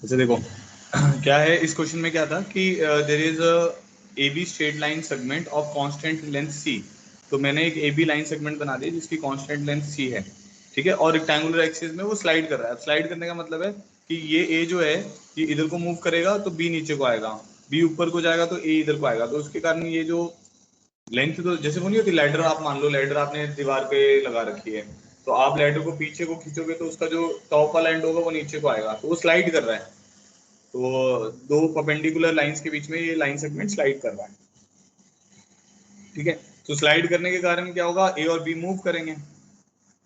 अच्छा देखो क्या है इस क्वेश्चन में, क्या था कि there is a A B straight line segment of constant length C. तो मैंने एक ए बी लाइन सेगमेंट बना दी जिसकी कांस्टेंट लेंथ सी है, ठीक है, और रेक्टेंगुलर एक्सिस में वो स्लाइड कर रहा है। स्लाइड करने का मतलब है कि ये ए जो है ये इधर को मूव करेगा तो बी नीचे को आएगा, बी ऊपर को जाएगा तो ए इधर को आएगा। तो उसके कारण ये जो लेंथ, तो जैसे वो नहीं होती लैडर, आप मान लो लैडर आपने दीवार पे लगा रखी है, तो आप लैडर को पीछे को खींचोगे तो उसका जो टॉप वाला एंड होगा वो नीचे को आएगा, तो वो स्लाइड कर रहा है। तो दो परपेंडिकुलर लाइंस के बीच में ये लाइन सेगमेंट स्लाइड कर रहा है, ठीक है। तो स्लाइड करने के कारण क्या होगा, ए और बी मूव करेंगे।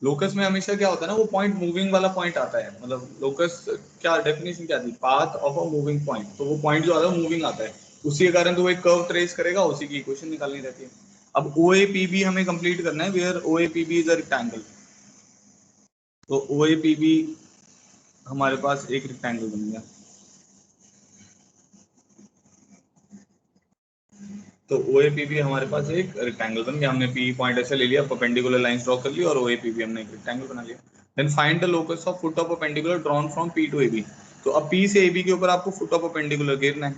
लोकस में हमेशा क्या होता है ना, वो पॉइंट मूविंग वाला पॉइंट आता है। मतलब लोकस क्या डेफिनेशन क्या थी, path of a moving point. तो वो पॉइंट जो आता है वो मूविंग आता है, उसी के कारण तो वो एक कर्व ट्रेस करेगा, उसी की इक्वेशन निकालनी रहती है। अब ओ ए पी बी हमें कंप्लीट करना है, where O A P B is a rectangle. तो ओ ए पी बी हमारे पास एक रेक्टेंगल बन गया। तो ओ ए पी बी हमारे पास एक रेक्टेंगल बन गया। हमने पी पॉइंट ऐसे ले लिया, परपेंडिकुलर लाइंस ड्रॉ कर ली और ओ ए पी बी हमने एक रेक्टेंगल बना लिया। Then find the locus of foot of perpendicular drawn from P to A B. तो अब पी से ए बी के ऊपर आपको फुट ऑफ परपेंडिकुलर गिरना है,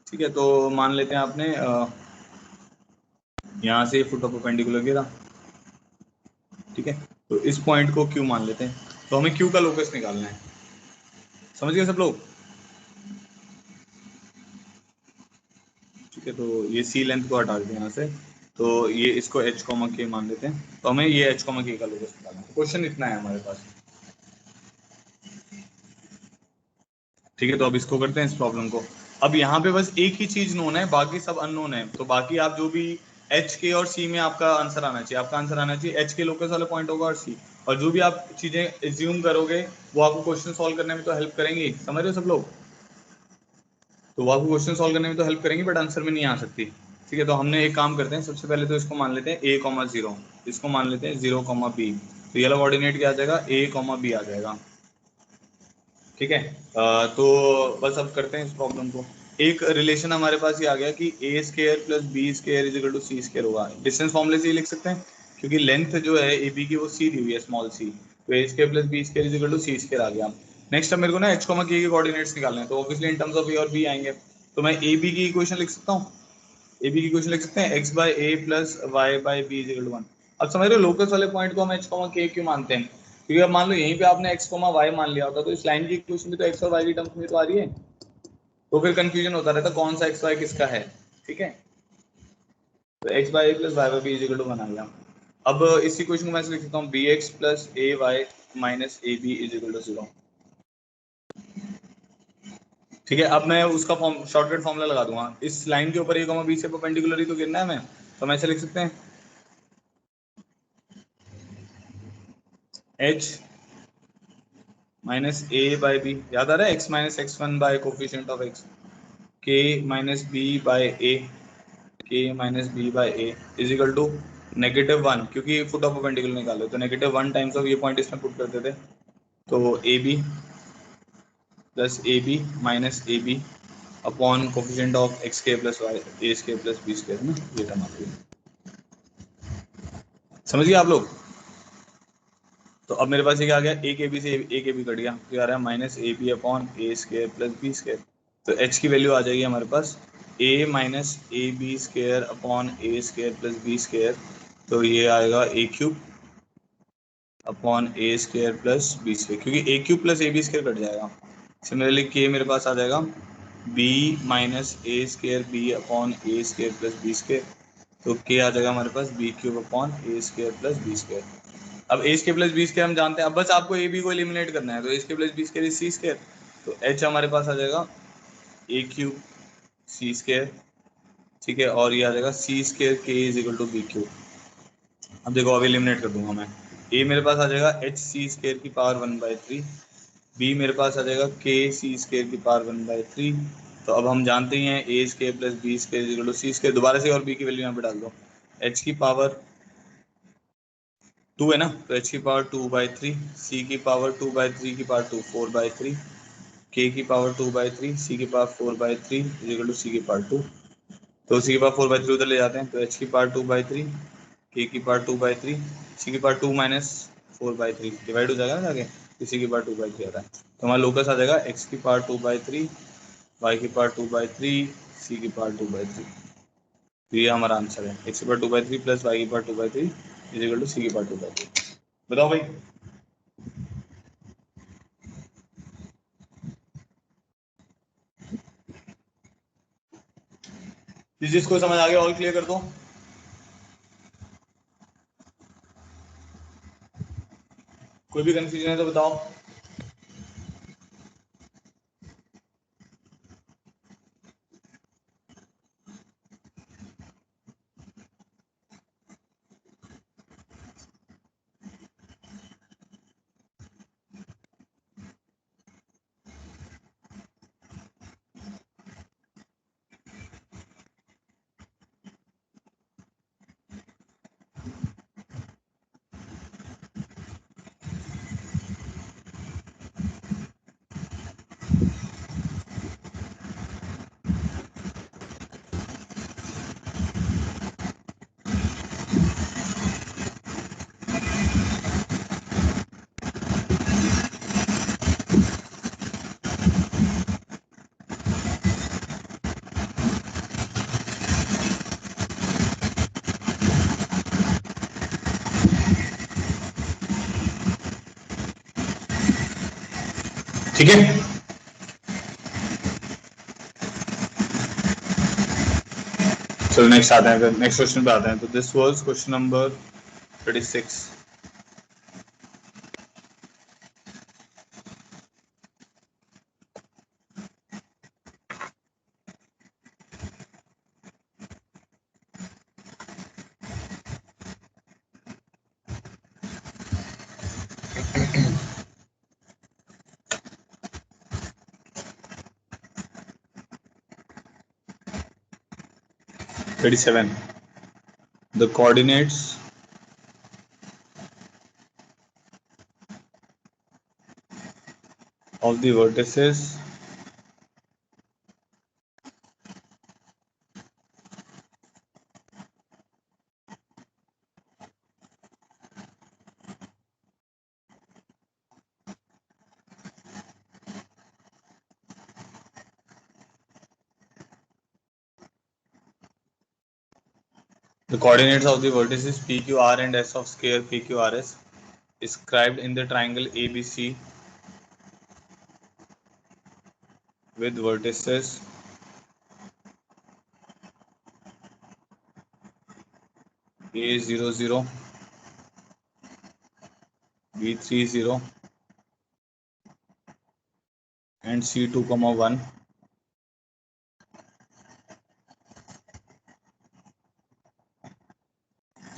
ठीक है। तो मान लेते हैं आपने यहाँ से फुट ऑफ परपेंडिकुलर गिरा, ठीक है। तो इस पॉइंट को क्यू मान लेते हैं। तो हमें क्यू का लोकस निकालना है, समझ गए सब लोग, ठीक है। तो ये सी लेंथ को हटा देते हैं यहाँ से, तो ये इसको एच कॉमा के मान लेते हैं। तो हमें ये एच कॉमा के का लोकस निकालना है। क्वेश्चन इतना है हमारे पास, ठीक है। तो अब इसको करते हैं इस प्रॉब्लम को। अब यहाँ पे बस एक ही चीज नोन है, बाकी सब अननोन है। तो बाकी आप जो भी एच के और सी में आपका आंसर आना चाहिए, आपका आंसर आना चाहिए एच के लोकस वाला पॉइंट होगा और सी। और जो भी आप चीजें एज्यूम करोगे वो आपको क्वेश्चन सॉल्व करने में तो हेल्प करेंगी, समझ रहे हो सब लोग। तो वो आपको क्वेश्चन सॉल्व करने में तो हेल्प करेंगी, बट आंसर में नहीं आ सकती, ठीक है। तो हमने एक काम करते हैं, सबसे पहले तो इसको मान लेते हैं ए कॉमा जीरो, इसको मान लेते हैं जीरो कॉमा बी। तो ये वाला ऑर्डिनेट क्या आ जाएगा, ए कॉमा बी आ जाएगा, ठीक है। तो बस अब करते हैं इस प्रॉब्लम को। एक रिलेशन हमारे पास ये आ गया कि A square plus B square is equal to C square होगा। डिस्टेंस फॉर्मूले से ये लिख सकते हैं, क्योंकि लेंथ जो है ए बी की वो सी दी हुई है, स्मॉल सी। तो A square plus B square is equal to C square आ गया। नेक्स्ट अब मेरे को ना एच कॉमा के कोऑर्डिनेट्स निकालने हैं, तो ऑब्वियसली इन टर्म्स ऑफ ए और बी आएंगे। तो मैं ए बी की इक्वेशन लिख सकता हूँ, ए बी की इक्वेशन लिख सकते हैं x by a plus y by b is equal to 1। अब समझ रहे हो लोकस वाले पॉइंट को हम एच कॉमा के क्यों मानते हैं, क्योंकि अब मान लो यहीं पे आपने एक्स कॉमा वाई मान लिया होता तो इस लाइन की इक्वेशन भी तो एक्स और वाई की टर्म्स में तो आ रही है, तो फिर कंफ्यूजन होता रहता कौन सा एक्स वाई किसका है, ठीक है। तो x by a plus y by b is equal to 1 आ गया। अब इस इक्वेशन को मैं ऐसे लिख सकता हूँ b x plus a y minus A b is equal to 0, ठीक है। अब मैं उसका फॉर्म शॉर्टकट फॉर्मूला लगा दूंगा, इस लाइन के ऊपर ए कॉमा बी से परपेंडिकुलर ही तो गिरना है हमें, तो हम ऐसे लिख सकते हैं h minus a by b, याद आ रहा है x minus x one by coefficient of x, k minus b by a, k minus b by a is equal to -1, क्योंकि फुट ऑफ परपेंडिकुलर निकालो तो -1 टाइम्स ऑफ ये point इसमें put करते थे, तो a b plus A b minus A B upon coefficient of x के plus y a square plus B square ना, ये टर्म आती है, समझ गए आप लोग। तो अब मेरे पास ये क्या आ गया, ए के बी से ए के बी कट गया, तो आ रहा है minus A B upon A square plus B square. तो एच की वैल्यू आ जाएगी हमारे पास A minus A B square upon A square plus B square. तो ये आएगा A cube upon A square plus B square, क्योंकि A cube plus A B square cut जाएगा। सिमिलरली के मेरे पास आ जाएगा B minus A square B upon A square plus B square. तो के आ जाएगा हमारे पास B cube upon A square plus B square. अब ए स्केयर प्लस बी स्केयर हम जानते हैं, अब बस आपको ए बी को एलिमिनेट करना है। तो A square plus B square is C square, तो एच हमारे पास आ जाएगा ए क्यूब सी स्केयर, ठीक है। और ये आ जाएगा सी स्केयर के is equal to b cube. अब देखो अब एलिमिनेट कर दूंगा मैं, ए मेरे पास आ जाएगा एच सी स्केयर की पावर 1/3, बी मेरे पास आ जाएगा के सी स्केयर की पावर 1/3। तो अब हम जानते ही हैं A square plus B square is equal to C square, दोबारा से और बी की वैल्यू यहाँ पे डाल दो, एच की पावर 2 है ना, तो एच की पावर 2/3, सी की पावर 2/3 की पावर 2 4/3, के की पावर 2/3, सी की पावर 4/3 इज इक्वल टू सी की पावर 2। तो सी की पावर 4/3 उधर ले जाते हैं, तो एच की पावर 2/3, के की पावर 2/3, सी की पावर 2 माइनस 4/3 डिवाइड हो जाएगा ना आगे, इसी की पावर 2/3 आ रहा है, तो हमारा लोकस आ जाएगा x की पावर 2/3, y की पावर 2/3, c की पावर 2/3। तो ये हमारा आंसर है, x की पावर 2/3 प्लस y की power 2/3 is equal to c की पावर 2/3। बताओ भाई। जिसको समझ आ गया और क्लियर कर दो। कोई भी कंफ्यूजन है तो बताओ। ठीक है, चलो नेक्स्ट आते हैं, नेक्स्ट क्वेश्चन पे आते हैं। तो this was question number 36। The coordinates of the vertices PQR and S of scale PQRS described in the triangle ABC with vertices A00, B30 and C2, 1।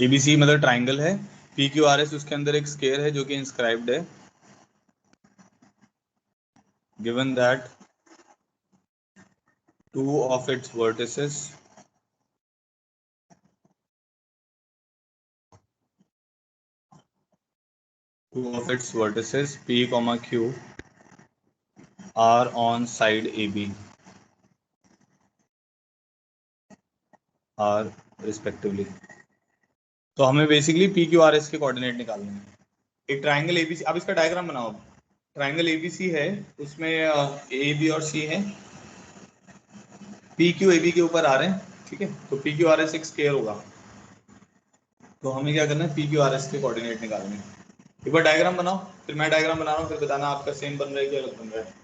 ABC मतलब ट्राइंगल है, PQRS उसके अंदर एक square है जो कि इंस्क्राइब्ड है। Given that two of its vertices P, Q are on side AB are respectively। तो हमें बेसिकली PQRS के कोऑर्डिनेट निकालने हैं। एक ट्राइंगल ABC, अब इसका डायग्राम बनाओ। ट्राइंगल ABC है, उसमें A, B और C है, PQ AB के ऊपर आ रहे हैं, ठीक है। तो PQRS एक स्केयर होगा, तो हमें क्या करना है, PQRS के कोऑर्डिनेट निकालने हैं। एक बार डायग्राम बनाओ, फिर मैं डायग्राम बना रहा हूँ, फिर बताना आपका सेम बन रहा है कि अलग बन रहा है।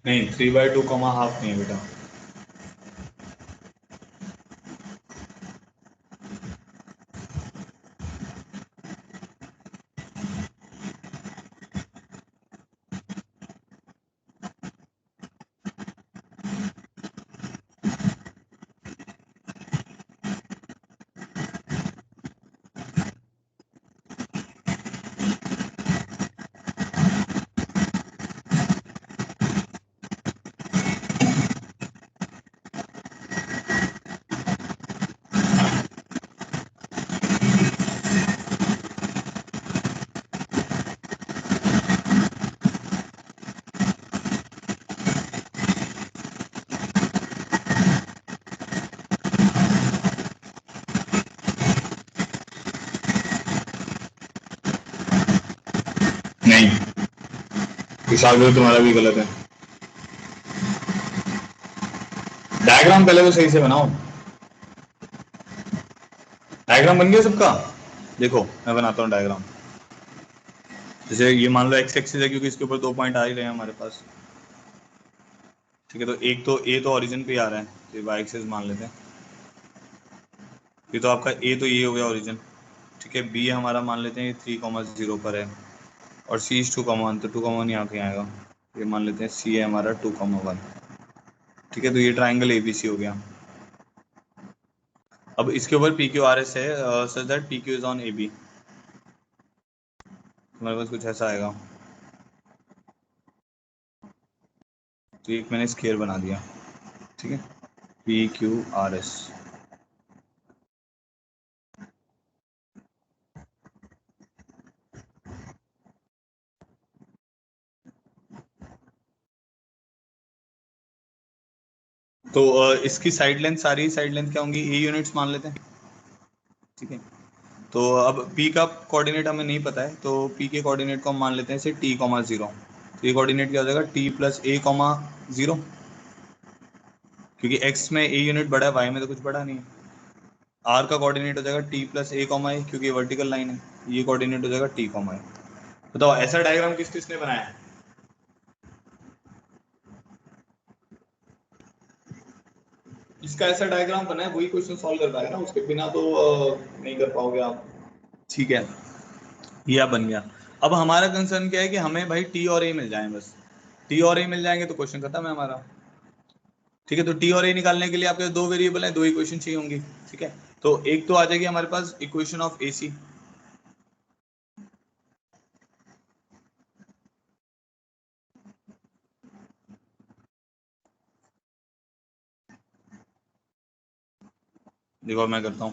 नहीं, 3/2 कॉमा हाफ नहीं बेटा। नहीं, हिसाब तो तुम्हारा भी गलत है। डायग्राम पहले तो सही से बनाओ। डायग्राम बन गया सबका? देखो मैं बनाता हूँ डायग्राम। जैसे ये मान लो एक्स एक्सिस है, क्योंकि इसके ऊपर 2 पॉइंट आ ही रहे हैं हमारे पास। ठीक है, तो एक तो ए तो ओरिजिन पे आ रहा है, तो वाई एक्सिस मान लेते हैं। ये तो आपका ए तो ये हो गया ओरिजिन। ठीक है, बी हमारा मान लेते हैं 3,0 पर है, और सी इज 2,1, तो 2,1 यहाँ कहीं आएगा। ये मान लेते हैं सी है हमारा 2,1। ठीक है, तो ये ट्राइंगल ए बी सी हो गया। अब इसके ऊपर पी क्यू आर एस है, such that P Q is on A B. हमारे पास कुछ ऐसा आएगा। तो एक मैंने स्केयर बना दिया। ठीक है, पी क्यू आर एस। तो इसकी साइड लेंथ, सारी साइड लेंथ क्या होंगी? ए यूनिट्स मान लेते हैं। ठीक है, तो अब P का कोऑर्डिनेट हमें नहीं पता है, तो P के कोऑर्डिनेट को हम मान लेते हैं इसे t,0। तो ये कोऑर्डिनेट क्या हो जाएगा? t प्लस a, 0, क्योंकि x में a यूनिट बड़ा है, y में तो कुछ बड़ा नहीं है। r का कोऑर्डिनेट हो जाएगा t प्लस a, a, क्योंकि ये वर्टिकल लाइन है। ये कोऑर्डिनेट हो जाएगा t, a। बताओ ऐसा डायग्राम किस किसने बनाया है? इसका ऐसा डायग्राम बना है, वही क्वेश्चन सॉल्व कर पाएगा ना, उसके बिना तो नहीं कर पाओगे आप। ठीक है, ये बन गया। अब हमारा कंसर्न क्या है कि हमें भाई टी और ए मिल जाए, बस टी और ए मिल जाएंगे तो क्वेश्चन खत्म है हमारा। ठीक है, तो टी और ए निकालने के लिए आपके दो वेरिएबल है, दो इक्वेशन चाहिए होंगी। ठीक है, तो एक तो आ जाएगी हमारे पास इक्वेशन ऑफ ए सी। देखो मैं करता हूँ।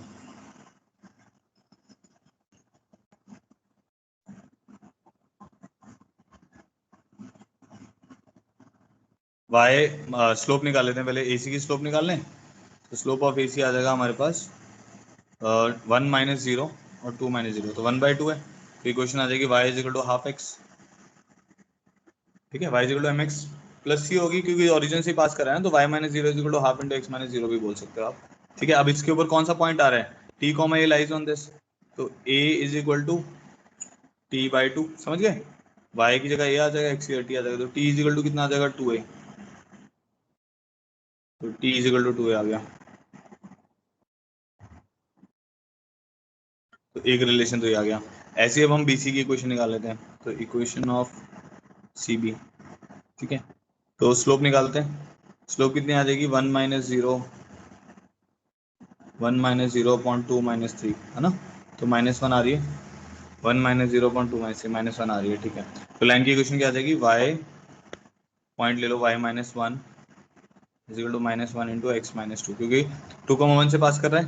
वाई स्लोप निकाल लेते हैं पहले, ए सी की स्लोप निकाल लें। तो स्लोप ऑफ ए सी आ जाएगा हमारे पास 1 - 0 और 2 - 0, तो 1/2 है। तो इक्वेशन आ जाएगी Y is equal to half X. ठीक है, Y is equal to M X plus C होगी, क्योंकि ओरिजिन से पास कर रहा है ना, तो y - 0 is equal to half into x - 0 भी बोल सकते हो आप। ठीक है, अब इसके ऊपर कौन सा पॉइंट आ रहा है? T comma A lies on this, तो ए इज इक्वल टू t/2। समझ गए? y की जगह ए आ जाएगा, x की जगह t आ जाएगा, तो t इज इक्वल टू कितना आ जाएगा? 2a। तो t is equal to 2a आ गया। तो एक रिलेशन तो ये आ गया। ऐसे अब हम bc की इक्वेशन निकाल लेते हैं, तो इक्वेशन ऑफ cb। ठीक है, तो स्लोप निकालते हैं। स्लोप कितनी आ जाएगी? 1 - 0, 1 - 0/2 - 3, है ना? तो -1 आ रही है। 1 - 0/2 -3, -1 आ रही है। ठीक है, तो लाइन की इक्वेशन क्या आ जाएगी? y पॉइंट ले लो, y - 1 is equal to -1 into x - 2, क्योंकि 2,1 से पास कर रहा है।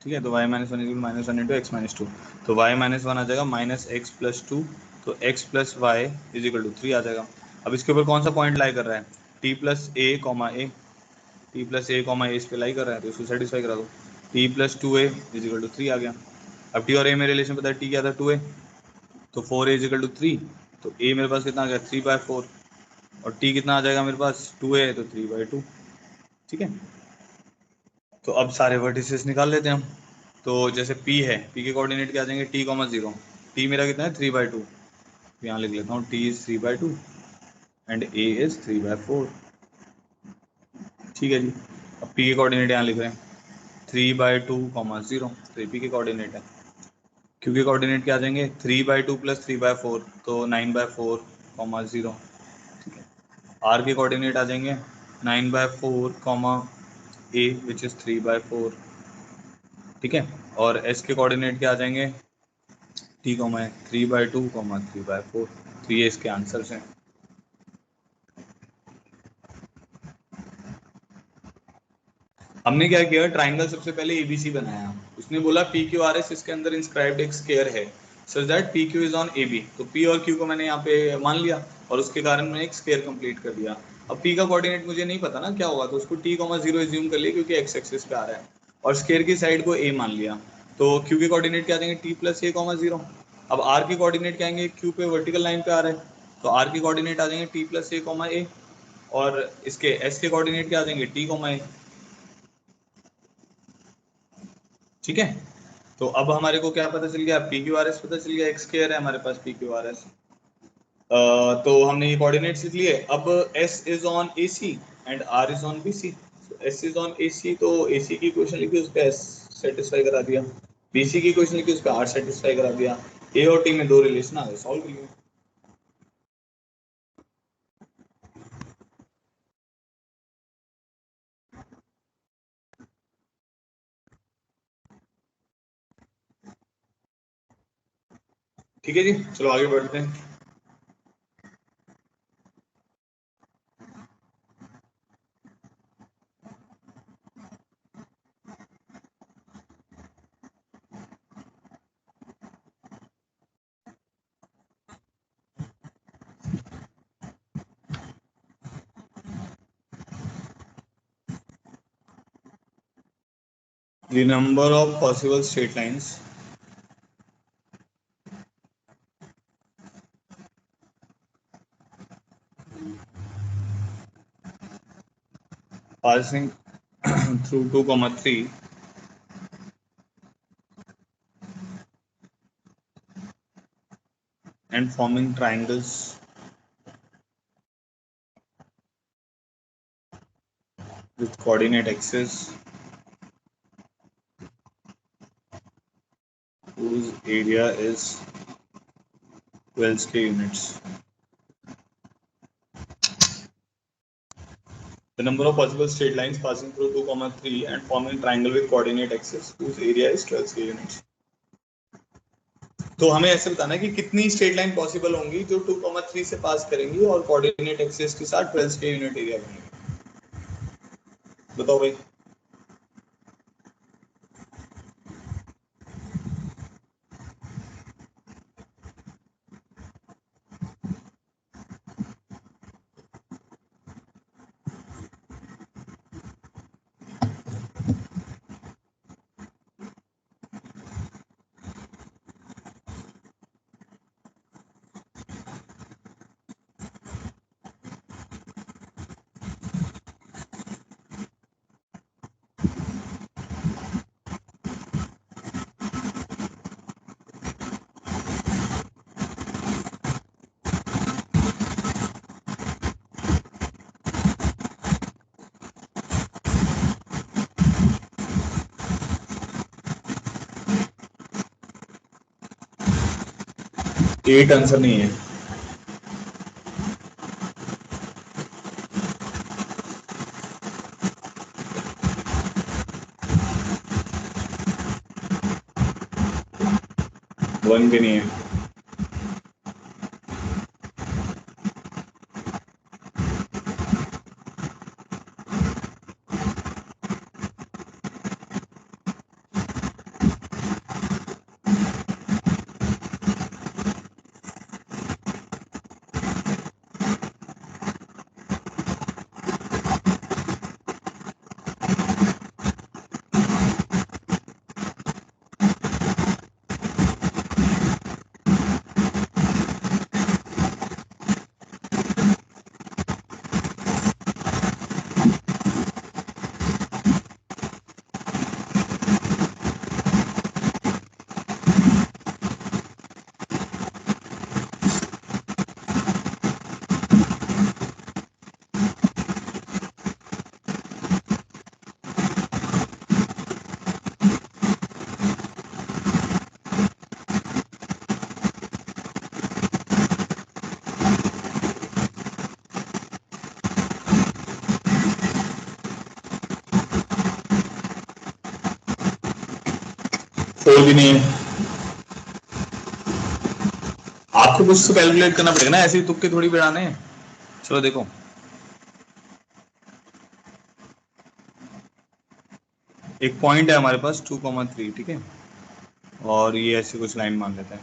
ठीक है, तो y - 1 इज -1 इंटू एक्स - 2, तो y - 1 आ जाएगा -x+2, तो x plus y is equal to 3 आ जाएगा। अब इसके ऊपर कौन सा पॉइंट लाई कर रहा है? t plus a, T plus A comma A इस पे लाई कर रहा है, तो इसको सेटिस्फाई करा दो। t plus 2a is equal to 3 आ गया। अब t और a में रिलेशन पता है, t क्या था? 2a, तो 4a इज इक्वल टू 3, तो a मेरे पास कितना आ गया? 3/4, और t कितना आ जाएगा मेरे पास? 2a है, तो 3/2। ठीक है, तो अब सारे वर्टिसेस निकाल लेते हैं हम। तो जैसे P है, P के कोऑर्डिनेट क्या आ जाएंगे? t, 0। T मेरा कितना है? 3/2। यहाँ लिख लेता हूँ, T is 3/2 and A is 3/4। ठीक है जी, अब P के कोऑर्डिनेट यहाँ लिख रहे हैं 3/2, 0, तो P के कोऑर्डिनेट है। Q के कोऑर्डिनेट क्या आ जाएंगे? 3/2 प्लस 3/4, तो 9/4, 0। ठीक है, R के कोऑर्डिनेट आ जाएंगे 9/4, A विच इज 3/4। ठीक है, और S के कोऑर्डिनेट क्या आ जाएंगे? t, 3/2, 3/4। तो ये इसके आंसर्स हैं। हमने क्या किया? ट्राइंगल सबसे पहले एबीसी बनाया। उसने बोला पी क्यू आर एस, इसके अंदर इंस्क्राइब्ड एक स्क्वायर है, such that P Q is on A B. तो पी और क्यू को मैंने यहाँ पे मान लिया, और उसके कारण मैंने एक स्क्वायर कंप्लीट कर दिया। अब पी का कोऑर्डिनेट मुझे नहीं पता ना क्या होगा, तो उसको t, 0 एज्यूम कर लिया, क्योंकि एक्स एक्सिस पे आ रहा है, और स्क्वायर की साइड को a मान लिया। तो क्यू के कोऑर्डिनेट क्या देंगे? t plus a, 0। अब आर के कोऑर्डिनेट क्या आएंगे, क्यू पे वर्टिकल लाइन पे आ रहा है तो आर के कोऑर्डिनेट आ जाएंगे टी प्लस ए कॉमा ए, और इसके एस के कोऑर्डिनेट क्या आ जाएंगे टी कॉमा ए। ठीक है, तो अब हमारे को क्या पता चल गया, पी क्यू आर एस पता चल गया, एक्स स्क्वायर है हमारे पास पी क्यू आर एस। तो हमने ये कोऑर्डिनेट्स लिख लिए। अब S is on A C and R is on B C. S is on A C तो ए सी की इक्वेशन लिखी, उस पर एस सेटिस्फाई करा दिया, बी सी की इक्वेशन लिखी, उस पर आर सेटिस्फाई करा दिया, ए और टी में दो रिलेशन आ गए, सॉल्व कर लिया। ठीक है जी, चलो आगे बढ़ते हैं। The number of possible straight lines passing through 2, 3 and forming triangles with coordinate axes whose area is 12 square units. The number of possible straight lines passing through 2, 3 and forming triangle with coordinate axis whose area is 12 square units. तो हमें ऐसे बताना है कि कितनी straight line possible होंगी जो 2, 3 से पास करेंगी और कोऑर्डिनेट एक्सिस के साथ 12 स्क्वायर यूनिट एरिया बनेगी। बताओ भाई। 8 आंसर नहीं है। वन भी नहीं है। फोर भी नहीं है। आपको कुछ तो कैलकुलेट करना पड़ेगा ना, ऐसे ही तुक्के थोड़ी बढ़ाने हैं। चलो देखो, एक पॉइंट है हमारे पास 2, 3, ठीक है, और ये ऐसे कुछ लाइन मान लेते हैं।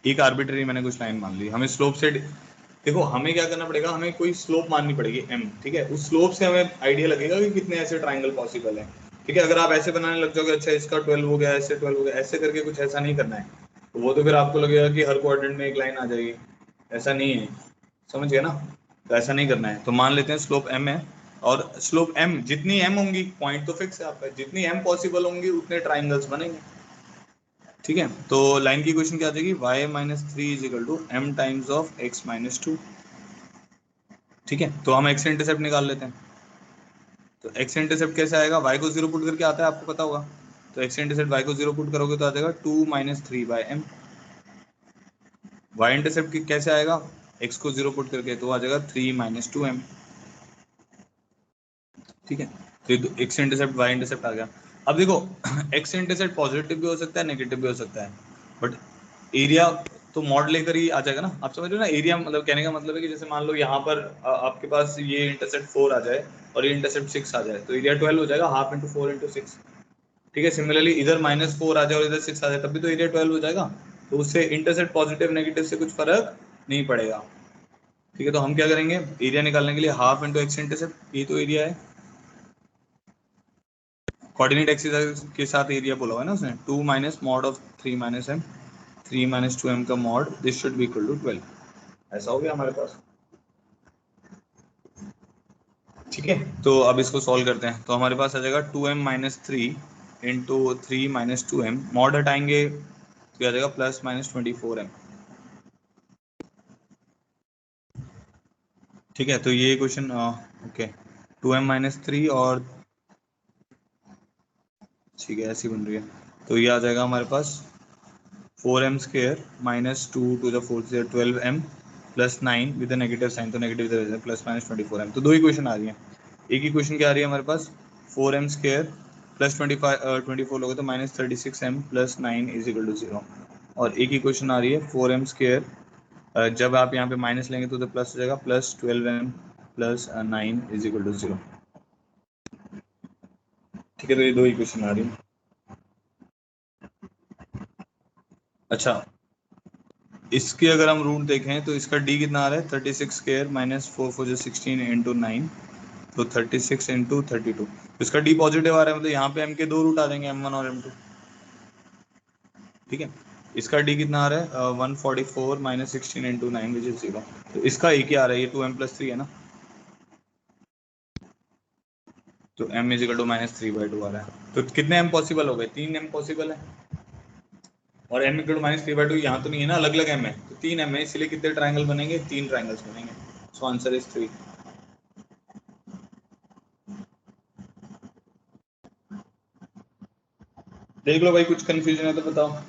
एक आर्बिट्री मैंने कुछ लाइन मान ली। हमें स्लोप से देखो, हमें क्या करना पड़ेगा, हमें कोई स्लोप माननी पड़ेगी m, ठीक है। उस स्लोप से हमें आइडिया लगेगा कि कितने ऐसे ट्राइंगल पॉसिबल है। ठीक है, अगर आप ऐसे बनाने लग जाओगे, अच्छा इसका 12 हो गया, ऐसे 12 हो गया, ऐसे करके कुछ ऐसा नहीं करना है। तो वो तो फिर आपको लगेगा कि हर क्वाड्रेंट में एक लाइन आ जाएगी, ऐसा नहीं है, समझ गए ना। तो ऐसा नहीं करना है। तो मान लेते हैं स्लोप m है, और स्लोप m जितनी m होंगी, पॉइंट तो फिक्स है आपका, जितनी m पॉसिबल होंगी उतने ट्राइंगल्स बनेंगे। ठीक है, तो लाइन की क्वेश्चन क्या आ जाएगी, y minus three is equal to m times of x minus two. ठीक है, तो हम x इंटरसेप्ट निकाल लेते हैं। तो x इंटरसेप्ट कैसे आएगा, y को जीरो पुट करके आता है, आपको पता होगा। तो x इंटरसेप्ट y को जीरो पुट करोगे तो आ जाएगा two minus three by m. Y intercept कैसे आएगा, x को जीरो पुट करके, तो आ जाएगा थ्री माइनस टू एम। ठीक है, तो x इंटरसेप्ट y इंटरसेप्ट आ गया। अब देखो x इंटरसेप्ट पॉजिटिव भी हो सकता है, नेगेटिव भी हो सकता है, बट एरिया तो मॉड लेकर ही आ जाएगा ना। आप समझ रहे हो ना, एरिया मतलब कहने का मतलब है कि जैसे मान लो यहाँ पर आपके पास ये इंटरसेप्ट 4 आ जाए और ये इंटरसेप्ट 6 आ जाए, तो एरिया 12 हो जाएगा, हाफ इंटू 4 इंटू 6। ठीक है, सिमिलरली इधर माइनस 4 आ जाए और इधर 6 आ जाए, तब भी तो एरिया 12 हो जाएगा। तो उससे इंटरसेप्ट पॉजिटिव नेगेटिव से कुछ फर्क नहीं पड़ेगा। ठीक है, तो हम क्या करेंगे, एरिया निकालने के लिए हाफ इंटू एक्स इंटरसेप्ट, ये तो एरिया है, कोऑर्डिनेट एक्सिस के साथ एरिया बोला हुआ है ना उसने, two minus mod of three minus M, three minus two M का mod, this should be equal to 12। ऐसा हो गया हमारे पास। ठीक है, तो अब इसको सॉल्व करते हैं। तो हमारे पास आ जाएगा two m minus three into three minus two m, mod हटाएंगे तो आ जाएगा प्लस माइनस 24 एम। ठीक है, तो ये question okay, two m minus three और, ठीक है ऐसी बन रही है, तो ये आ जाएगा हमारे पास four M square minus two to the fourth 12 M plus nine with negative sign, तो नेगेटिव प्लस माइनस 24 एम। तो दो ही क्वेश्चन आ रही है। एक ही क्वेश्चन क्या आ रही है हमारे पास, फोर एम स्क्र प्लस 24 लोगे तो minus 36 m plus nine is equal to zero. और एक ही क्वेश्चन आ रही है फोर एम स्क्र, जब आप यहाँ पे माइनस लेंगे तो प्लस हो जाएगा, plus 12 M plus nine is equal to zero. ठीक है, तो ये दो ही क्वेश्चन आ रही है। अच्छा, इसके अगर हम रूट देखें तो इसका डी कितना आ रहा है, 36 स्क्र माइनस फोर फोर जो 16 इंटू नाइन, तो 36 इंटू 32। इसका डी पॉजिटिव आ रहा है, मतलब यहाँ पे एम के दो रूट आ जाएंगे, M1 और M2। ठीक है, इसका डी कितना आ रहा है, 144 minus 16 into nine which is zero. तो इसका एक ही आ रहा है, ये 2m प्लस थ्री है ना, तो m is equal to minus three by two आ रहा है। तो कितने m पॉसिबल हो गए, तीन m पॉसिबल है, और m equal to minus three by two यहाँ तो नहीं है ना, अलग अलग m है, तो तीन m है, इसलिए कितने ट्राइंगल बनेंगे, तीन ट्राइंगल्स बनेंगे। So answer is three. देख लो भाई, कुछ कंफ्यूजन है तो बताओ।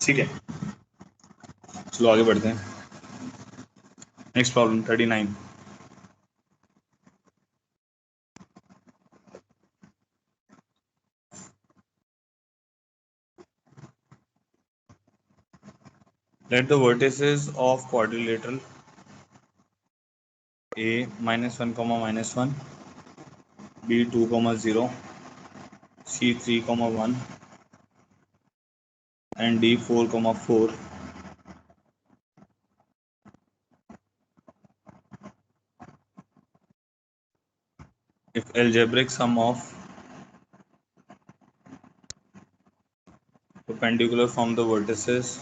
ठीक है, चलो आगे बढ़ते हैं। Next problem 39। Let the vertices of quadrilateral A minus one comma minus one, B 2 comma 0, C 3 comma 1, and D 4 comma 4 if algebraic sum of perpendicular from the vertices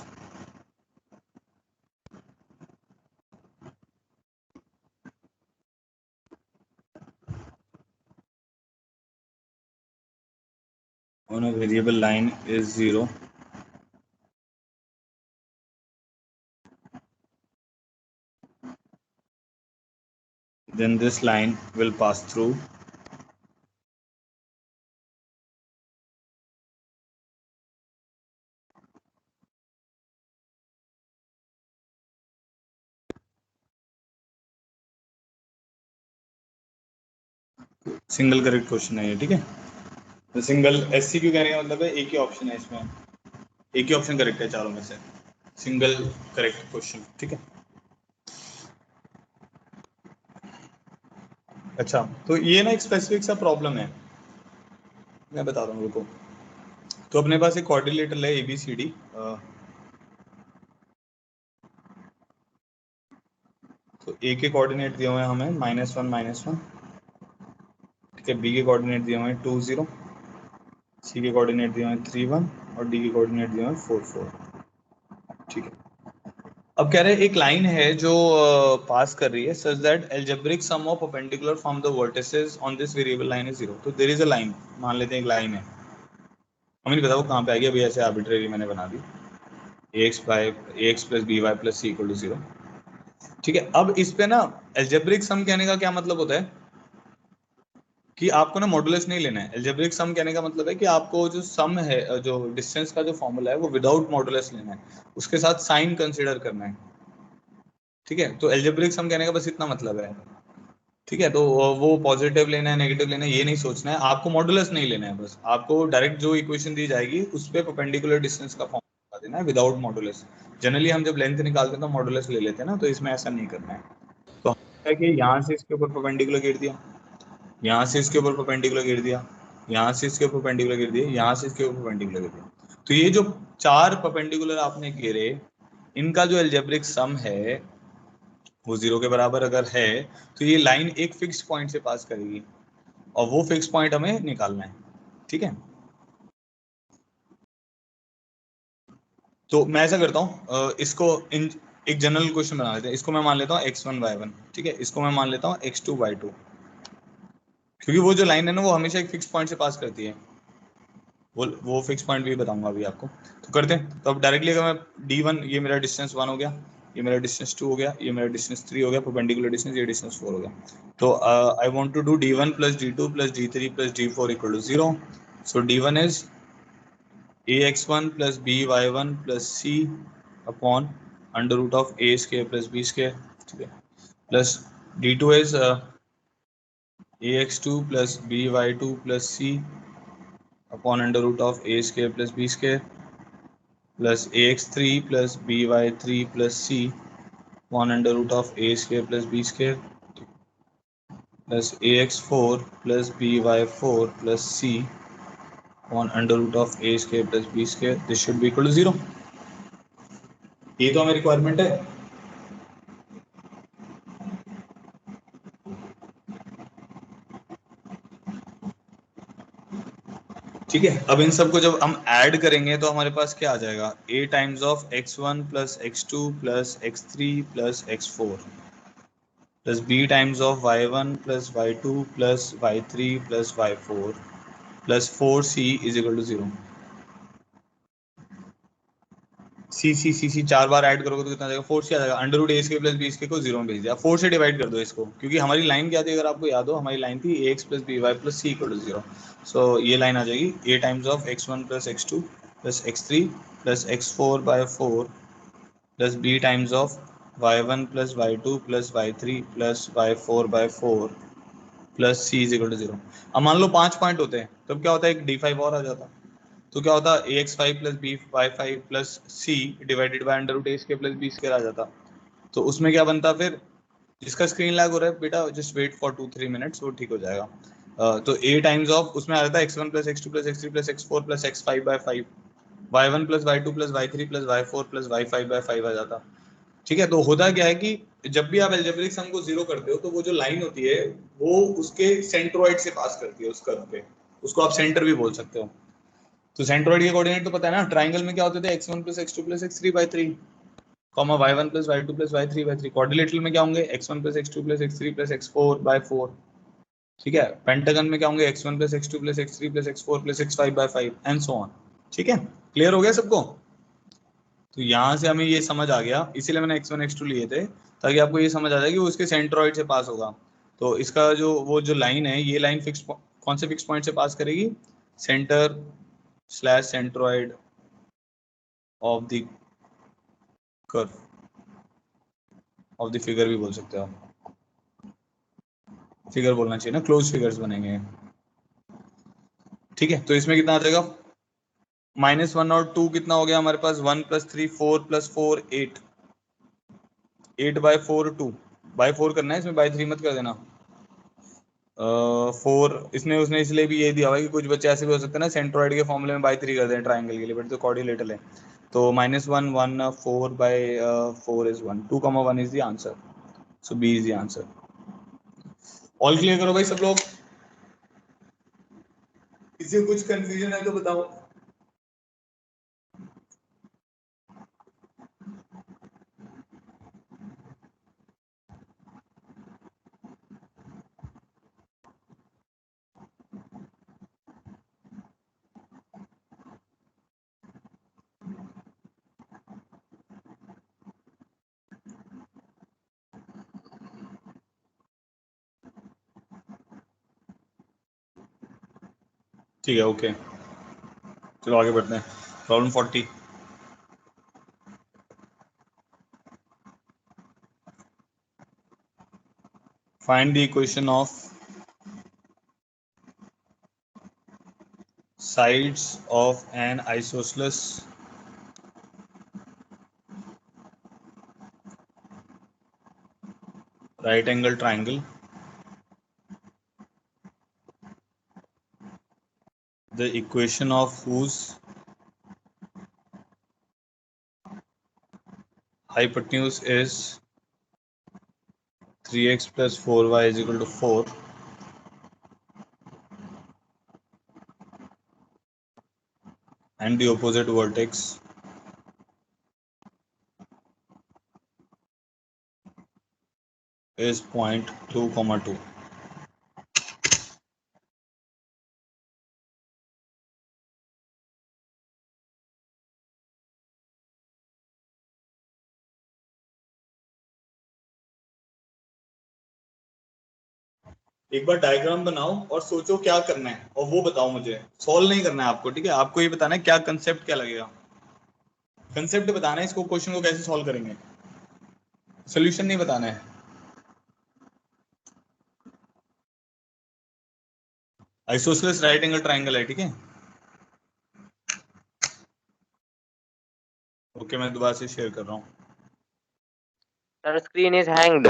on a variable line is 0, then this line will pass through single correct question है ये, ठीक है। तो single SCQ कहने का मतलब है एक ही ऑप्शन है इसमें, एक ही ऑप्शन करेक्ट है चारों में से, सिंगल करेक्ट क्वेश्चन, ठीक है। अच्छा, तो ये ना एक स्पेसिफिक सा प्रॉब्लम है, मैं बता रहा हूँ रुको। तो अपने पास एक कोऑर्डिनेटर है ABCD, तो ए के कोऑर्डिनेट दिए हुए हैं हमें -1 -1, ठीक है। बी के कोऑर्डिनेट दिए हुए हैं 2 0, सी के कोऑर्डिनेट दिए हुए हैं 3 1 और डी के कोऑर्डिनेट दिए हुए हैं 4 4, ठीक है। अब कह रहे हैं एक लाइन है जो पास कर रही है such that algebraic sum of perpendicular from the vertices on this variable line is 0। तो देयर इज अ लाइन, मान लेते हैं एक लाइन है, हमें नहीं पता वो कहाँ पे आएगी, अभी ऐसे आर्बिट्रेरी मैंने बना दी, ax plus b y plus c equal to 0, ठीक है। अब इस पे ना एल्जेब्रिक सम कहने का क्या मतलब होता है कि आपको ना मॉडुलस नहीं लेना है। एल्जेब्रिक सम कहने का मतलब है कि आपको जो सम है, जो डिस्टेंस का जो फॉर्मूला है वो विदाउट मॉडुलस लेना है, उसके साथ साइन कंसीडर करना है, ठीक है। तो एल्जेब्रिक सम कहने का बस इतना मतलब है, ठीक है। तो वो पॉजिटिव लेना है नेगेटिव लेना है ये नहीं सोचना है, आपको मॉडुलस नहीं लेना है, बस आपको डायरेक्ट जो इक्वेशन दी जाएगी उस पे परपेंडिकुलर डिस्टेंस का फॉर्मूला देना है विदाउट मॉडुलस। जनरली हम जब लेंथ निकालते हैं तो मॉडुलस ले लेते हैं ना, तो इसमें ऐसा नहीं करना है। तो हमने क्या किया, यहाँ से इसके ऊपर परपेंडिकुलर गिर दिया, यहाँ से इसके ऊपर परपेंडिकुलर गिर दिया, यहाँ से इसके ऊपर परपेंडिकुलर गिर दिया, यहाँ से इसके ऊपर परपेंडिकुलर गिर दिया। तो ये जो चार परपेंडिकुलर आपने घेरे, इनका जो एल्जेब्रिक सम है वो 0 के बराबर अगर है तो ये लाइन एक फिक्स्ड पॉइंट से पास करेगी और वो फिक्स पॉइंट हमें निकालना है, ठीक है। तो मैं ऐसा करता हूँ, इसको इन एक जनरल क्वेश्चन बना लेते हैं, इसको मैं मान लेता हूँ x1 y1, ठीक है। इसको मैं मान लेता हूँ x2 y2, क्योंकि वो जो लाइन है ना वो हमेशा एक फिक्स पॉइंट से पास करती है, वो फिक्स पॉइंट भी बताऊंगा अभी आपको। तो करते हैं, तो अब डायरेक्टली अगर मैं D1, ये मेरा डिस्टेंस 1 हो गया, ये मेरा डिस्टेंस 2 हो गया, ये मेरा डिस्टेंस 3 हो गया, परपेंडिकुलर डिस्टेंस ये डिस्टेंस 4 हो गया। तो I want to do D1 plus D2 plus D3 plus D4 equal to 0। So D1 is ax1 plus by1 plus c upon under root of a square plus b square, ठीक है, plus d2 is ax2 plus by2 plus c upon under root of a square plus b square plus ax3 plus by3 plus c upon under root of a square plus b square plus ax4 plus by4 plus c upon under root of a square plus b square, this should be equal to 0। ये तो हमें requirement है, ठीक है। अब इन सबको जब हम ऐड करेंगे तो हमारे पास क्या आ जाएगा, a times of x1 plus x2 plus x3 plus x4 plus b times of y1 plus y2 plus y3 plus y4 plus 4c is equal to 0। C चार बार ऐड करोगे तो कितना आ जाएगा, 4c आ जाएगा। अंडर रूट ए square plus b square को 0 में भेज दिया, 4 से डिवाइड कर दो इसको, क्योंकि हमारी लाइन क्या थी अगर आपको याद हो, हमारी लाइन थी ax plus b y plus c equal to 0। So ये लाइन आ जाएगी a times of x1 plus x2 plus x3 plus x4 by 4 plus b times of y1 plus y2 plus y3 plus y4 by 4 plus c is equal to 0। अब मान लो 5 point होते हैं, तब क्या होता है, एक d5 और आ जाता, तो क्या होता ax5 plus by5 plus c divided by under root a square plus b square आ जाता। तो उसमें क्या बनता फिर, जिसका स्क्रीन लैग हो रहा है बेटा जस्ट वेट फॉर 2-3 मिनट्स, वो ठीक हो जाएगा। तो a टाइम्स ऑफ उसमें आ जाता है x1 plus x2 plus x3 plus x4 plus x5 by 5, y1 plus y2 plus y3 plus y4 plus y5 by 5 आ जाता, ठीक है। तो होता क्या है कि जब भी आप एल्जेब्रिक सम को जीरो करते हो तो वो जो लाइन होती है वो उसके सेंट्रोइड से पास करती है उस कर्व पे, उसको आप सेंटर भी बोल सकते हो। तो सेंट्रोइड के कोऑर्डिनेट तो पता है ना, ट्राइंगल में क्या होते थे, x1 plus x2 plus x3 by 3, comma y1 plus y2 plus y3 by 3। Quadrilateral में क्या होंगे, x1 plus x2 plus x3 plus x4 by 4, ठीक है। पेंटागन में क्या होंगे, x1 plus x2 plus x3 plus x4 plus x5 by 5 and so on, ठीक है। क्लियर हो गया सबको। तो यहाँ से हमें ये समझ आ गया, इसीलिए मैंने x1 x2 लिए थे, ताकि आपको ये समझ आ जाए कि वो उसके सेंट्रोइड से पास होगा। तो इसका जो वो जो लाइन है, ये लाइन फिक्स कौन से फिक्स पॉइंट से पास करेगी, centre slash centroid of the curve of the figure भी बोल सकते हो आप। फिगर बोलना चाहिए ना, क्लोज फिगर्स बनेंगे। ठीक है, तो इसमें कितना आ जाएगा, -1 और 2 कितना हो गया हमारे पास, 1 + 3 4 + 4 8, 8/4 2 बाय 4 करना है, इसमें बाय 3 मत कर देना। 4 इसने उसने इसलिए भी ये दिया हुआ है कि कुछ बच्चे ऐसे भी हो सकते हैं ना सेंट्रोइड के फॉर्मूले में बाय 3 कर दें ट्राइंगल के लिए, बट तो कोऑर्डिनेटर है। तो -1 1 4/4 is 1, 2, 1 is the answer, so b is the answer. All clear करो भाई सब लोग, किसी को कुछ कंफ्यूजन है तो बताओ। ठीक है, ओके, चलो आगे बढ़ते हैं। Problem 40, find the equation of sides of an isosceles right angle triangle, the equation of whose hypotenuse is 3x plus 4y is equal to 4, and the opposite vertex is point 2, 2. एक बार diagram बनाओ और सोचो क्या करना है, और वो बताओ मुझे, सॉल्व नहीं करना है आपको, ठीक है, आपको ये बताना है क्या कंसेप्ट क्या लगेगा, कंसेप्ट बताना है, इसको क्वेश्चन को कैसे सॉल्व करेंगे, सोल्यूशन नहीं बताना है। आइसोसेलेस राइट एंगल ट्राइंगल है, ठीक है, ओके, मैं दोबारा से शेयर कर रहा हूँ। Sir, screen is hanged.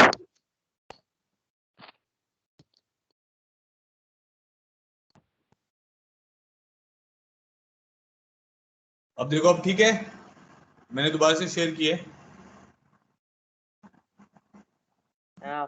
अब देखो, अब ठीक है, मैंने दोबारा से शेयर किए। Yeah.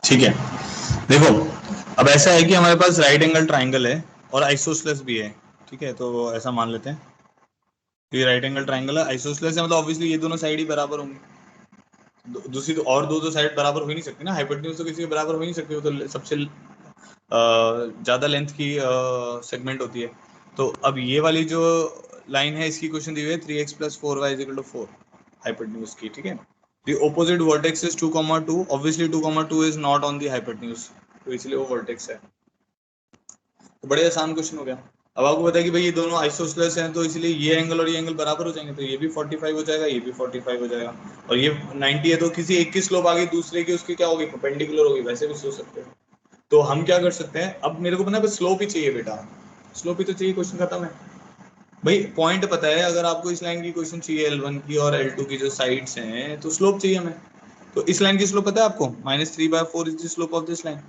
ठीक है, देखो, अब ऐसा है कि हमारे पास राइट एंगल ट्राइंगल है और आइसोसेलेस भी है, ठीक है, तो ऐसा मान लेते हैं, तो ये राइट एंगल ट्राइंगल है, आइसोसेलेस है, मतलब ऑब्वियसली ये दोनों साइड ही बराबर होंगी, दूसरी और दो साइड बराबर हो ही नहीं सकती ना, हाइपोटेन्यूज तो किसी के बराबर हो ही नहीं सकती, वो तो सबसे ज्यादा लेंथ की सेगमेंट होती है। तो अब ये वाली जो लाइन है, इसकी क्वेश्चन दी हुई है 3x + 4y = 4 हाइपोटेन्यूज की, ठीक है, The opposite vertex is 2,2. Obviously 2,2 is not on the hypotenuse, तो इसलिए वो vertex है। तो बड़े आसान क्वेश्चन हो गया। अब आपको पता है कि भाई ये दोनों आइसोसेलेस हैं, तो इसलिए ये एंगल और ये एंगल बराबर हो जाएंगे, तो ये भी 45 हो जाएगा, ये भी 45 हो जाएगा, और ये 90 है, तो किसी एक की स्लोप आगे दूसरे की उसकी क्या होगी, परपेंडिकुलर होगी, वैसे भी सोच सकते हैं। तो हम क्या कर सकते हैं, अब मेरे को पता है स्लोप ही चाहिए बेटा, स्लोप ही तो चाहिए, क्वेश्चन खत्म है भाई। पॉइंट पता है, अगर आपको इस लाइन की क्वेश्चन चाहिए L1 की और L2 की जो साइड्स हैं, तो स्लोप चाहिए हमें। तो इस लाइन की स्लोप पता है आपको, -3/4 is the slope of this line.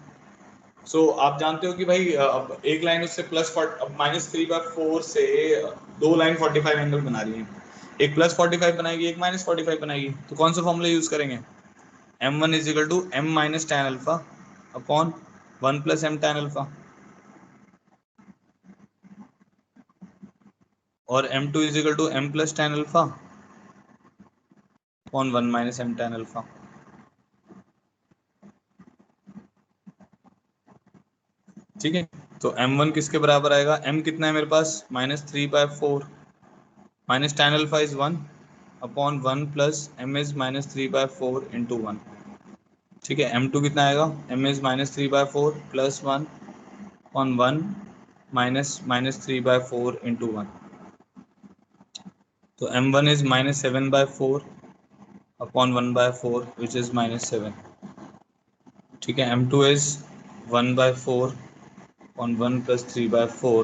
So आप जानते हो कि भाई अब एक लाइन उससे अब -3/4 से दो लाइन 45 एंगल बना रही है, एक +45 बनाएगी, एक -45 बनाएगी, तो कौन सा फॉर्मूला यूज करेंगे, m1 = m - tan alpha upon 1 + m tan alpha, और m2 = m + tan alpha upon 1 - m tan alpha. ठीक है, तो m1 किसके बराबर आएगा, m कितना है मेरे पास, -3/4, minus tan alpha is 1 upon 1 plus m is -3/4 into 1। ठीक है, m2 कितना आएगा, m is -3/4 plus 1 upon 1 minus -3/4 into 1। तो m1 is -7/4 upon 1/4 which is -7। ठीक है, m2 is 1/4 upon 1 + 3/4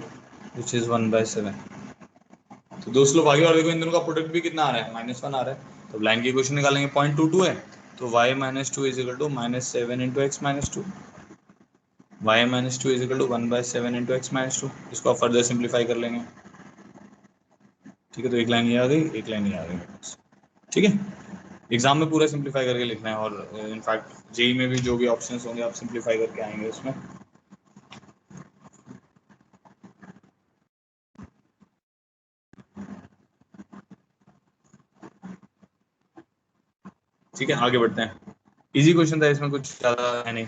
which is 1/7। तो दो स्लोप आगे, और देखो इन दोनों का प्रोडक्ट भी कितना आ रहा है, -1 आ रहा है, तो लाइन की इक्वेशन निकालेंगे, 0.22 है, तो y - 2 = -7 × x - 2, y - 2 = 1/7 × x - 2। इसको आप फर्दर सिंप्लीफाई कर लेंगे। ठीक है, तो एक लाइन ये आ गई, एक लाइन ये आ गई। ठीक है, एग्जाम में पूरा सिंप्लीफाई करके लिखना है, और इनफैक्ट जेई में भी जो भी ऑप्शंस होंगे आप सिंप्लीफाई करके आएंगे उसमें। ठीक है, आगे बढ़ते हैं। इजी क्वेश्चन था, इसमें कुछ ज़्यादा है नहीं।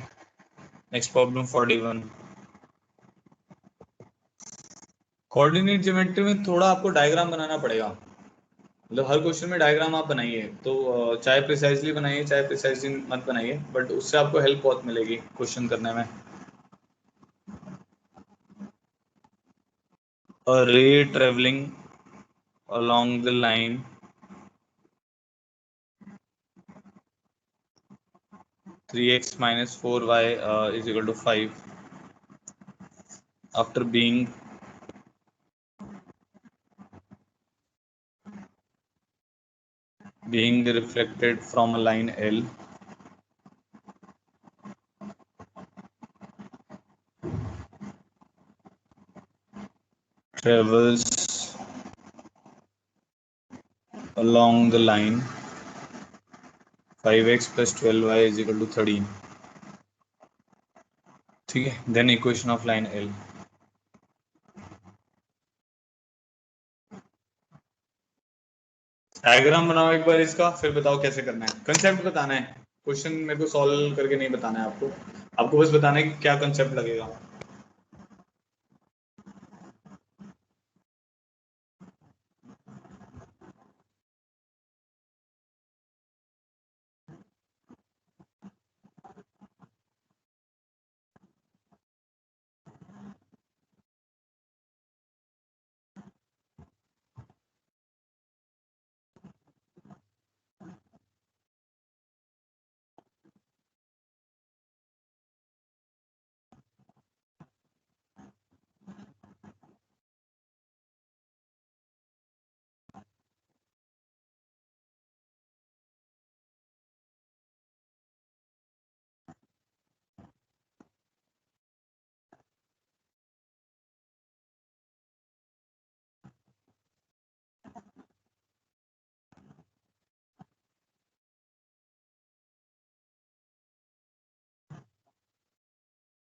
Next problem 41। कोऑर्डिनेट ज्योमेट्री में थोड़ा आपको डायग्राम बनाना पड़ेगा, मतलब हर क्वेश्चन में डायग्राम आप बनाइए, तो चाहे प्रिसाइजली बनाइए चाहे प्रिसाइजली मत बनाइए, बट उससे आपको हेल्प बहुत मिलेगी क्वेश्चन करने में। A ray traveling along the line 3x - 4y = 5 after being reflected from a line L travels along the line 5x + 12y = 13। ठीक है, then equation of line L। Diagram बनाओ एक बार इसका, फिर बताओ कैसे करना है, कंसेप्ट बताना है, क्वेश्चन मेरे को सॉल्व करके नहीं बताना है आपको, आपको बस बताना है कि क्या कंसेप्ट लगेगा।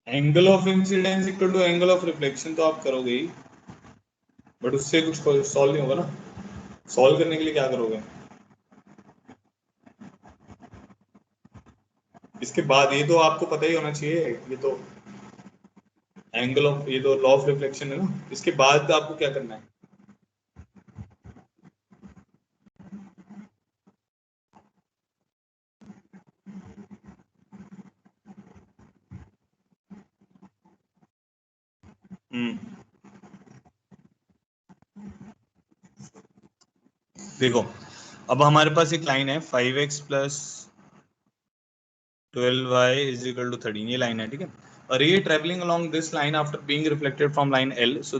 Angle of incidence equal to angle of reflection तो आप करोगे ही, बट उससे कुछ सॉल्व नहीं होगा ना। सॉल्व करने के लिए क्या करोगे, इसके बाद ये तो आपको पता ही होना चाहिए, ये तो एंगल ऑफ, ये तो लॉ ऑफ रिफ्लेक्शन है ना, इसके बाद आपको क्या करना है, देखो, अब हमारे पास एक लाइन है 5x plus 12y is equal to 13, ये लाइन है, ठीक है। और ये travelling along this line after being reflected from line L, so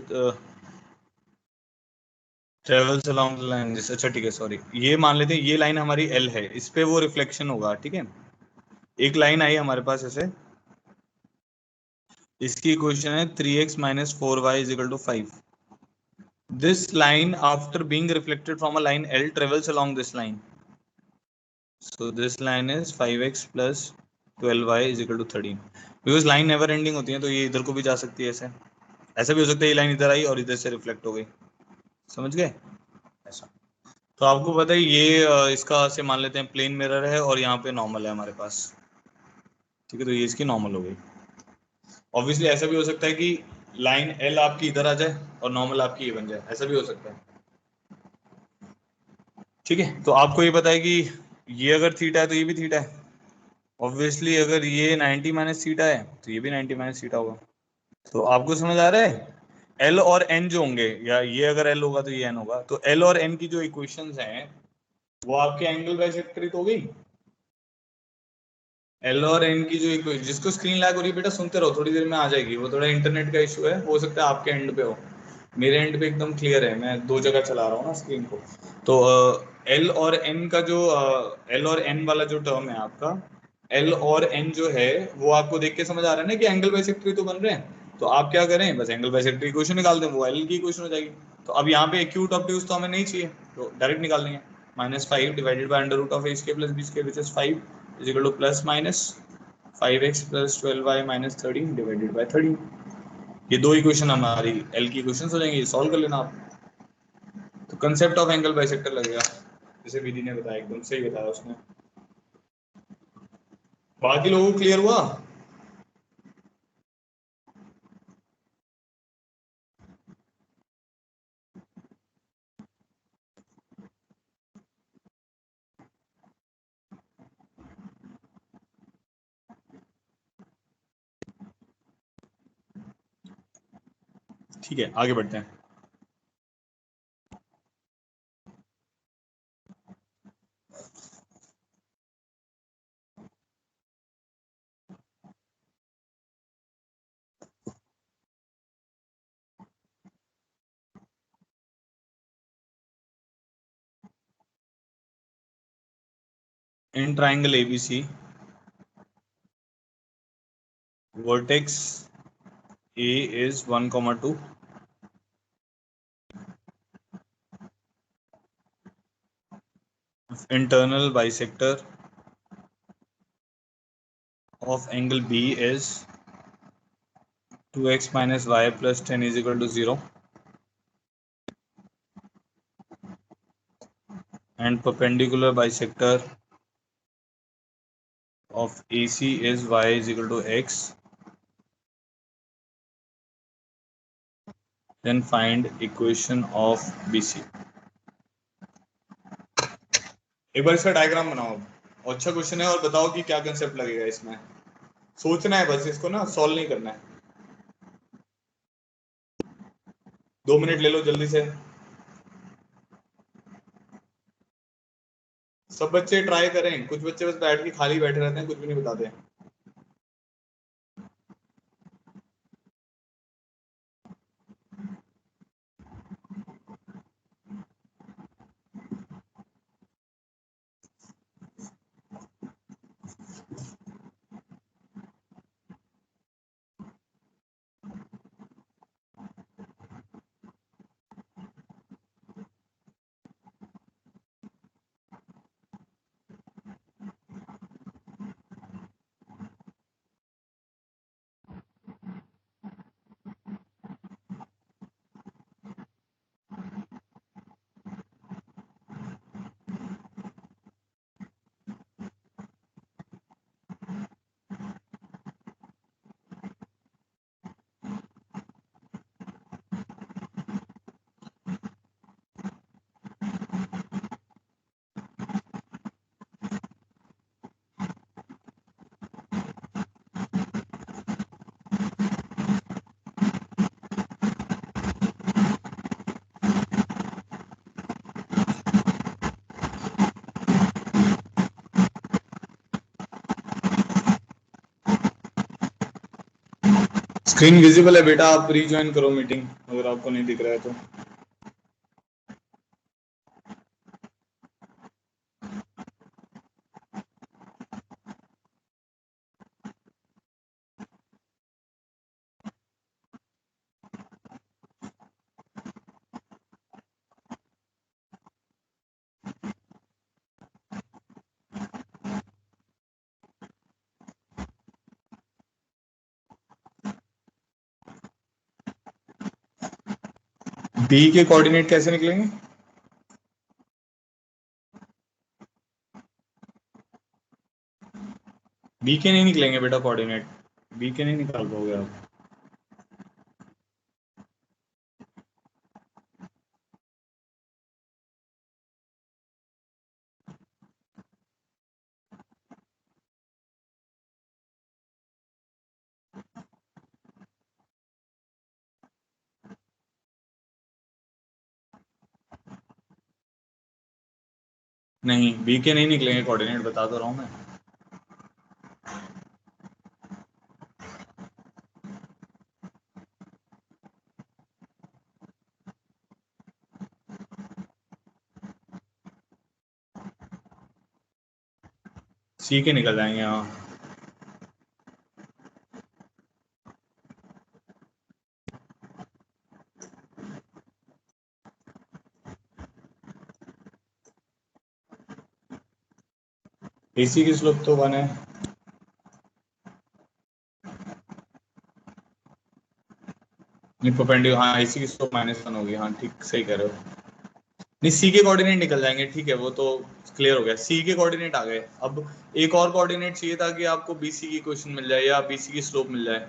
travels along the line this, अच्छा ठीक है, सॉरी, ये मान लेते हैं ये लाइन हमारी L है, इस पे वो रिफ्लेक्शन होगा, ठीक है। एक लाइन आई हमारे पास ऐसे, इसकी इक्वेशन है 3x minus 4y is equal to 5। This line after being reflected from a line L travels along this line. So this line is 5x plus 12y is equal to 13. Because line never ending होती है तो ये इधर को भी जा सकती है, ऐसे ऐसा भी हो सकता है, ये लाइन इधर आई और इधर से रिफ्लेक्ट हो गई, समझ गए ऐसा। तो आपको पता है ये इसका से मान लेते हैं प्लेन मिरर है और यहाँ पे नॉर्मल है हमारे पास, ठीक है। तो ये इसकी नॉर्मल हो गई। ऑब्वियसली ऐसा भी हो सकता है कि लाइन एल आपकी इधर आ जाए और नॉर्मल आपकी ये बन जाए, ऐसा भी हो सकता है, ठीक है। तो आपको ये पता है कि ये अगर थीटा है तो ये भी थीटा है। ऑब्वियसली अगर ये 90 माइनस थीटा है तो ये भी 90 माइनस थीटा होगा। तो आपको समझ आ रहा है, एल और एन जो होंगे, या ये अगर एल होगा तो ये एन होगा, तो एल और एन की जो इक्वेशंस हैं वो आपके एंगल बाइसेक्टर हो गई। एल और एन की जो इक्वेशन, जिसको स्क्रीन लैग हो रही है बेटा सुनते रहो, थोड़ी देर में आ जाएगी, वो थोड़ा इंटरनेट का इशू है, हो सकता है आपके एंड पे हो, मेरे एंड पे एकदम क्लियर है, मैं दो जगह चला रहा हूँ ना स्क्रीन को। तो एल और एन का जो एल और एन वाला जो टर्म है आपका, एल और एन जो है वो आपको देख के समझ आ रहा है ना कि एंगल बाइसेक्टर तो बन रहे हैं। तो आप क्या करें, बस एंगल बाइसेक्टर इक्वेशन निकाल दें, वो एल की इक्वेशन हो जाएगी। तो अब यहाँ पे एक्यूट ऑब्ट्यूज तो हमें नहीं चाहिए, तो डायरेक्ट निकाल लेंगे, -5 divided by under root of a square plus b square which is 5 is equal to plus minus 5x plus 12y minus 13 divided by 13। ये दो इक्वेशन हमारी एल की इक्वेशन हो जाएंगी, सॉल्व कर लेना आप। तो कंसेप्ट ऑफ एंगल बाइसेक्टर लगेगा, जैसे विधि ने बताया, एकदम सही बताया उसने। बाकी लोगों को क्लियर हुआ? ठीक है, आगे बढ़ते हैं। In triangle ABC vertex A is 1, 2. Internal bisector of angle B is 2x minus y plus 10 is equal to 0, and perpendicular bisector of AC is y is equal to x. Then find equation of BC. एक बार इसका diagram बनाओ, अच्छा question है, और बताओ कि क्या concept लगेगा इसमें। सोचना है बस, इसको ना सॉल्व नहीं करना है। 2 मिनट ले लो जल्दी से, सब बच्चे ट्राई करें, कुछ बच्चे बस बैठ के खाली बैठे रहते हैं, कुछ भी नहीं बताते हैं। स्क्रीन विजिबल है बेटा, आप रीज्वाइन करो मीटिंग अगर आपको नहीं दिख रहा है तो। बी के कोऑर्डिनेट कैसे निकलेंगे? बी के नहीं निकलेंगे बेटा कोऑर्डिनेट, बी के नहीं निकाल पाओगे आप। नहीं, बी के नहीं निकलेंगे कोऑर्डिनेट, बता तो रहा हूं मैं। सी के निकल जाएंगे हाँ। एसी की स्लोप तो 1 है। नहीं परपेंडिकुलर, हाँ एसी की स्लोप -1 होगी, हाँ ठीक सही कह रहे हो। नहीं सी के कोऑर्डिनेट निकल जाएंगे, ठीक है वो तो क्लियर हो गया, सी के कोऑर्डिनेट आ गए। अब एक और कोऑर्डिनेट चाहिए था कि आपको बीसी की क्वेश्चन मिल जाए या बीसी की स्लोप मिल जाए।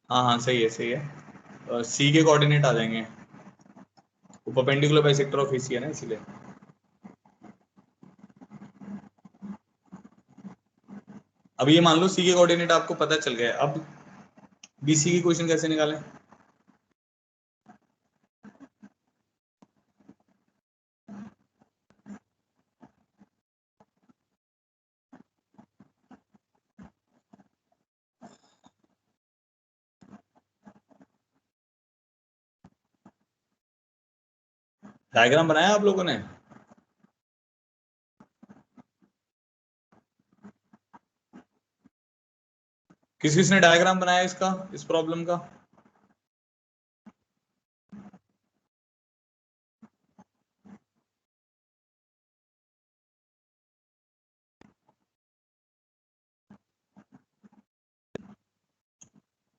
हाँ हाँ सही है सही है, सी के कोऑर्डिनेट आ जाएंगे, वो परपेंडिकुलर बाइसेक्टर ऑफ एसी है ना इसीलिए। अब ये मान लो सी के कोऑर्डिनेट आपको पता चल गया, अब बीसी की क्वेश्चन कैसे निकालें? डायग्राम बनाया आप लोगों ने? किस किसने डायग्राम बनाया इसका, इस प्रॉब्लम का?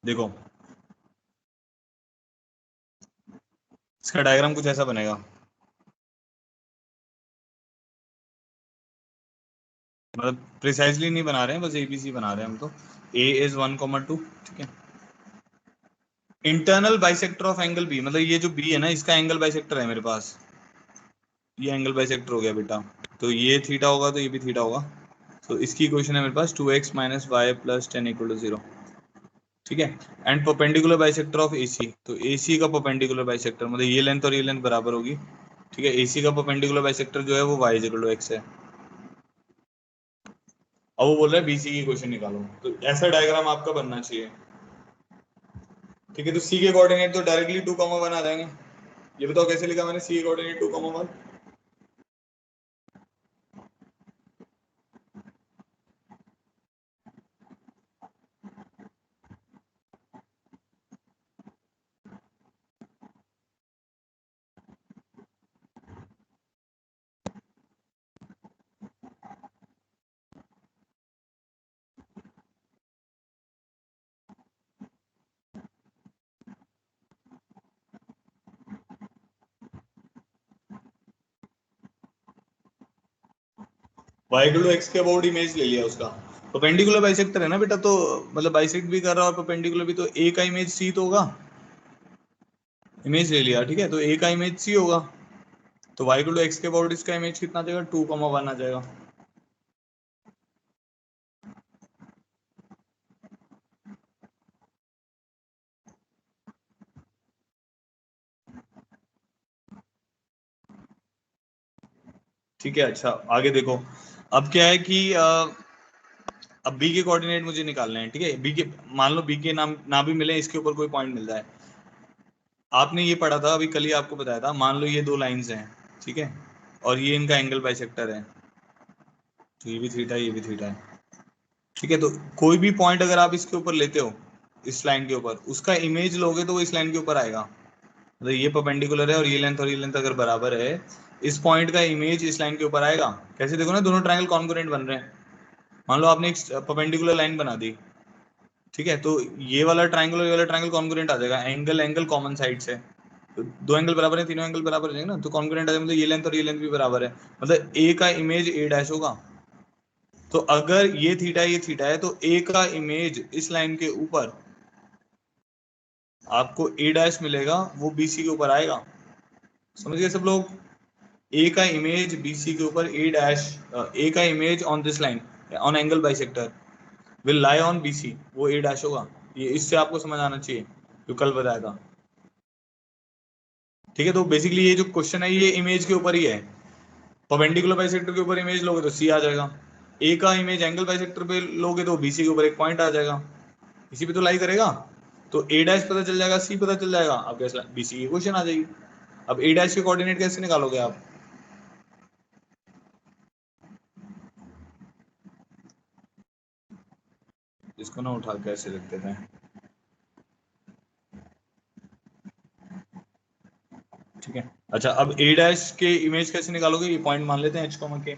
देखो इसका डायग्राम कुछ ऐसा बनेगा, मतलब प्रिसाइजली नहीं बना रहे हैं, बस एबीसी बना रहे हैं हम तो। ए इज 1,2, ठीक है। Internal bisector of angle B, मतलब ये जो बी है ना इसका एंगल बाइसेक्टर है मेरे पास, ये एंगल बाइसेक्टर हो गया बेटा। तो ये थीटा होगा तो ये भी थीटा होगा। तो इसकी इक्वेशन है मेरे पास 2x - y + 10 = 0, ठीक है। And perpendicular bisector of AC, तो एसी का परपेंडिकुलर बाइसेक्टर मतलब ये लेंथ और ये लेंथ बराबर होगी, ठीक है। एसी का परपेंडिकुलर बाइसेक्टर जो है वो y = x है। अब वो बोल रहा है बीसी की इक्वेशन निकालो, तो ऐसा डायग्राम आपका बनना चाहिए, ठीक है। तो सी के कोऑर्डिनेट तो डायरेक्टली 2,1 आ जाएंगे। ये बताओ कैसे लिखा मैंने सी के कोऑर्डिनेट 2,1? y = x के अबाउट इमेज ले लिया उसका, परपेंडिकुलर बाइसेक्टर है ना बेटा, तो मतलब बाइसेक्ट भी कर रहा है और परपेंडिकुलर भी, तो ए का इमेज सी तो होगा, इमेज ले लिया, ठीक है। तो ए का इमेज सी होगा, तो y = x के अबाउट इसका इमेज कितना आ जाएगा, 2,1 आ जाएगा। ठीक है। अच्छा आगे देखो, अब क्या है कि अब बी के कोऑर्डिनेट मुझे निकालने हैं, ठीक है। बी के, मान लो बी के नाम ना भी मिले, इसके ऊपर कोई पॉइंट मिल जाए। आपने ये पढ़ा था अभी, कल ही आपको बताया था, मान लो ये दो लाइंस हैं, ठीक है, और ये इनका एंगल बाइसेक्टर है, तो ये भी थीटा ये भी थीटा है, ठीक है। तो कोई भी पॉइंट अगर आप इसके ऊपर लेते हो, इस लाइन के ऊपर, उसका इमेज लोगे तो वो इस लाइन के ऊपर आएगा। मतलब ये परपेंडिकुलर है और ये लेंथ अगर बराबर है, इस पॉइंट का इमेज इस लाइन के ऊपर आएगा। कैसे देखो ना, दोनों ट्रायंगल कॉन्ग्रुएंट बन रहे हैं। मान लो आपने एक परपेंडिकुलर लाइन बना दी, ठीक है, तो ये वाला ट्रायंगल और ये वाला ट्रायंगल कॉन्ग्रुएंट आ जाएगा, एंगल एंगल कॉमन साइड से, तो दो एंगल बराबर है, तीनों एंगल बराबर हो जाएंगे ना, तो कॉन्ग्रुएंट आ जाएगा, मतलब ये लेंथ और ये लेंथ भी बराबर है, मतलब ए का इमेज ए डैश होगा। तो अगर ये थीटा है, तो ए का इमेज इस लाइन के ऊपर आपको ए डैश मिलेगा, वो बीसी के ऊपर आएगा। समझ गए सब लोग? ए का इमेज बीसी के ऊपर, ए डैश, ए का image on this line on angle bisector will lie on BC, वो ए डैश होगा। ये इससे आपको समझ आना चाहिए, जो कल बताया था, ठीक है। तो बेसिकली ये जो क्वेश्चन है ये इमेज के ऊपर ही है। परपेंडिकुलर बाइसेक्टर के ऊपर इमेज लोगे तो सी आ जाएगा, ए का इमेज एंगल बाइसेक्टर पे लोगे तो बीसी के ऊपर एक पॉइंट आ जाएगा, इसी पे तो लाई करेगा। तो ए डैश पता चल जाएगा, सी पता चल जाएगा, अब कैसे बीसी की क्वेश्चन आ जाएगी। अब ए डैश के कोऑर्डिनेट कैसे निकालोगे आप? इसको ना उठा के ऐसे रख देते हैं, ठीक है। अच्छा, अब ए डैश के इमेज कैसे निकालोगे, ये पॉइंट मान लेते हैं एच कॉमा के,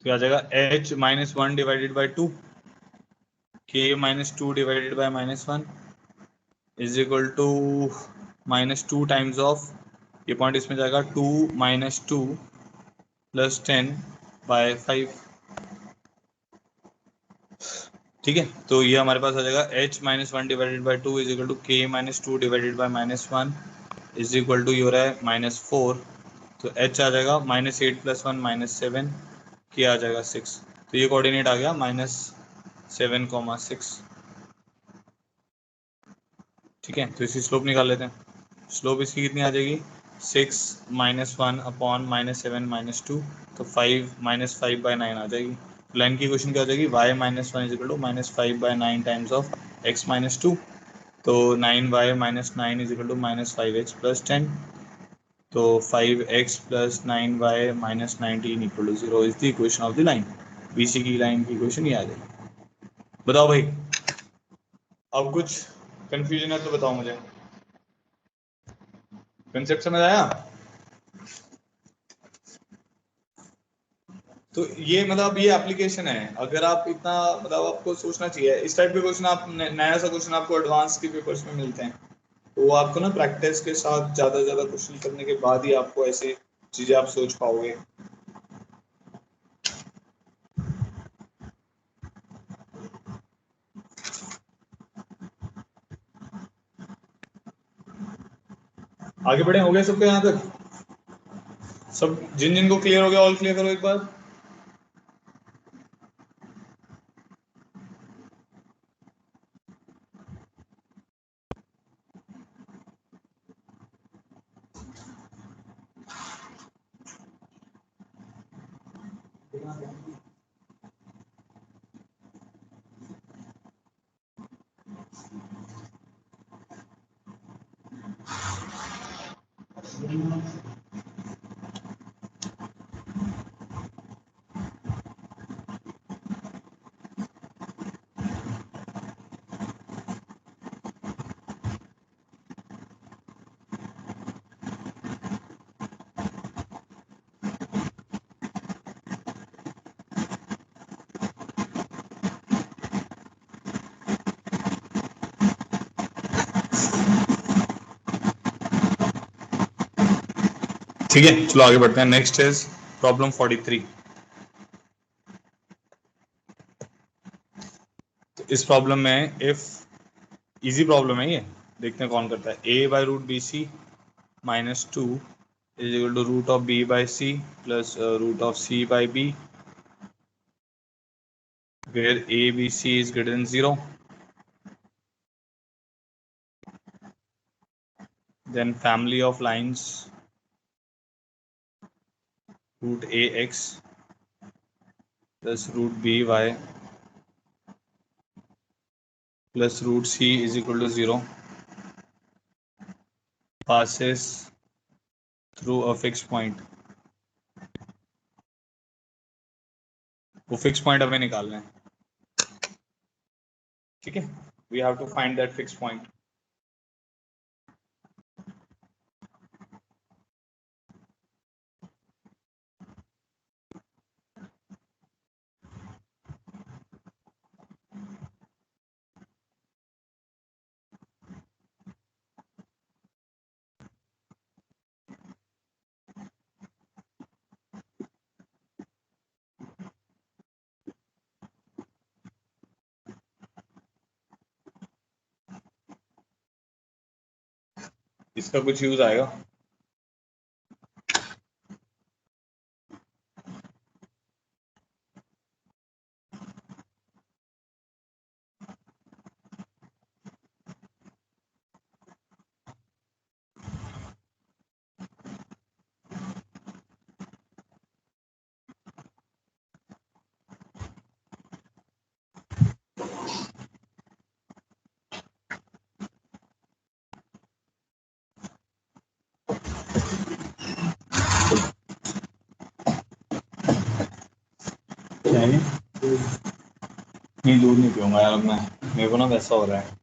तो आ जाएगा H minus one divided by two, K minus two divided by minus one is equal to minus two times of, ये पॉइंट इसमें जाएगा, two minus two plus 10 by 5, ठीक है। तो ये हमारे पास आ जाएगा h minus one divided by two is equal to K minus two divided by minus one is equal to, ये हो रहा है माइनस फोर, तो h आ जाएगा minus eight plus one minus seven, K आ जाएगा सिक्स, तो ये कोऑर्डिनेट आ गया माइनस सेवन कॉमा सिक्स, ठीक है। तो इसकी स्लोप निकाल लेते हैं। स्लोप इसकी कितनी आ जाएगी, six minus one upon minus seven minus two, तो five minus five by nine आ जाएगी। लाइन की इक्वेशन क्या हो जाएगी, Y minus one is equal to minus five by nine times of X minus two, तो nine Y minus nine is equal to minus five X plus ten, तो five X plus nine Y minus nineteen equal to zero is the equation of the line. BC की line की equation ये आ जाएगी। बताओ भाई, अब कुछ confusion है तो बताओ मुझे, कंसेप्ट समझ आया? तो ये मतलब ये एप्लीकेशन है, अगर आप इतना मतलब आपको सोचना चाहिए, इस टाइप के क्वेश्चन आप नया सा क्वेश्चन आपको एडवांस के पेपर्स में मिलते हैं, तो आपको ना प्रैक्टिस के साथ ज्यादा ज्यादा क्वेश्चन करने के बाद ही आपको ऐसे चीजें आप सोच पाओगे। आगे बढ़े, हो गए सबके यहाँ तक? सब जिन जिन को क्लियर हो गया ऑल क्लियर करो एक बार। ठीक है, चलो आगे बढ़ते हैं। Next is problem 43। तो इस प्रॉब्लम में इफ, इजी प्रॉब्लम है ये, देखते हैं कौन करता है। a by root B c minus two is equal to root of b by c plus root of c by b, where a b c is greater than 0, then family of lines root ax plus root by plus root c is equal to 0 passes through a fixed point. वो fix point हमें निकालना है, ठीक है. We have to find that fix point. इसका कुछ use आएगा? नहीं, दूध नहीं पीऊंगा यार मैं, मेरे को ना वैसा हो रहा है.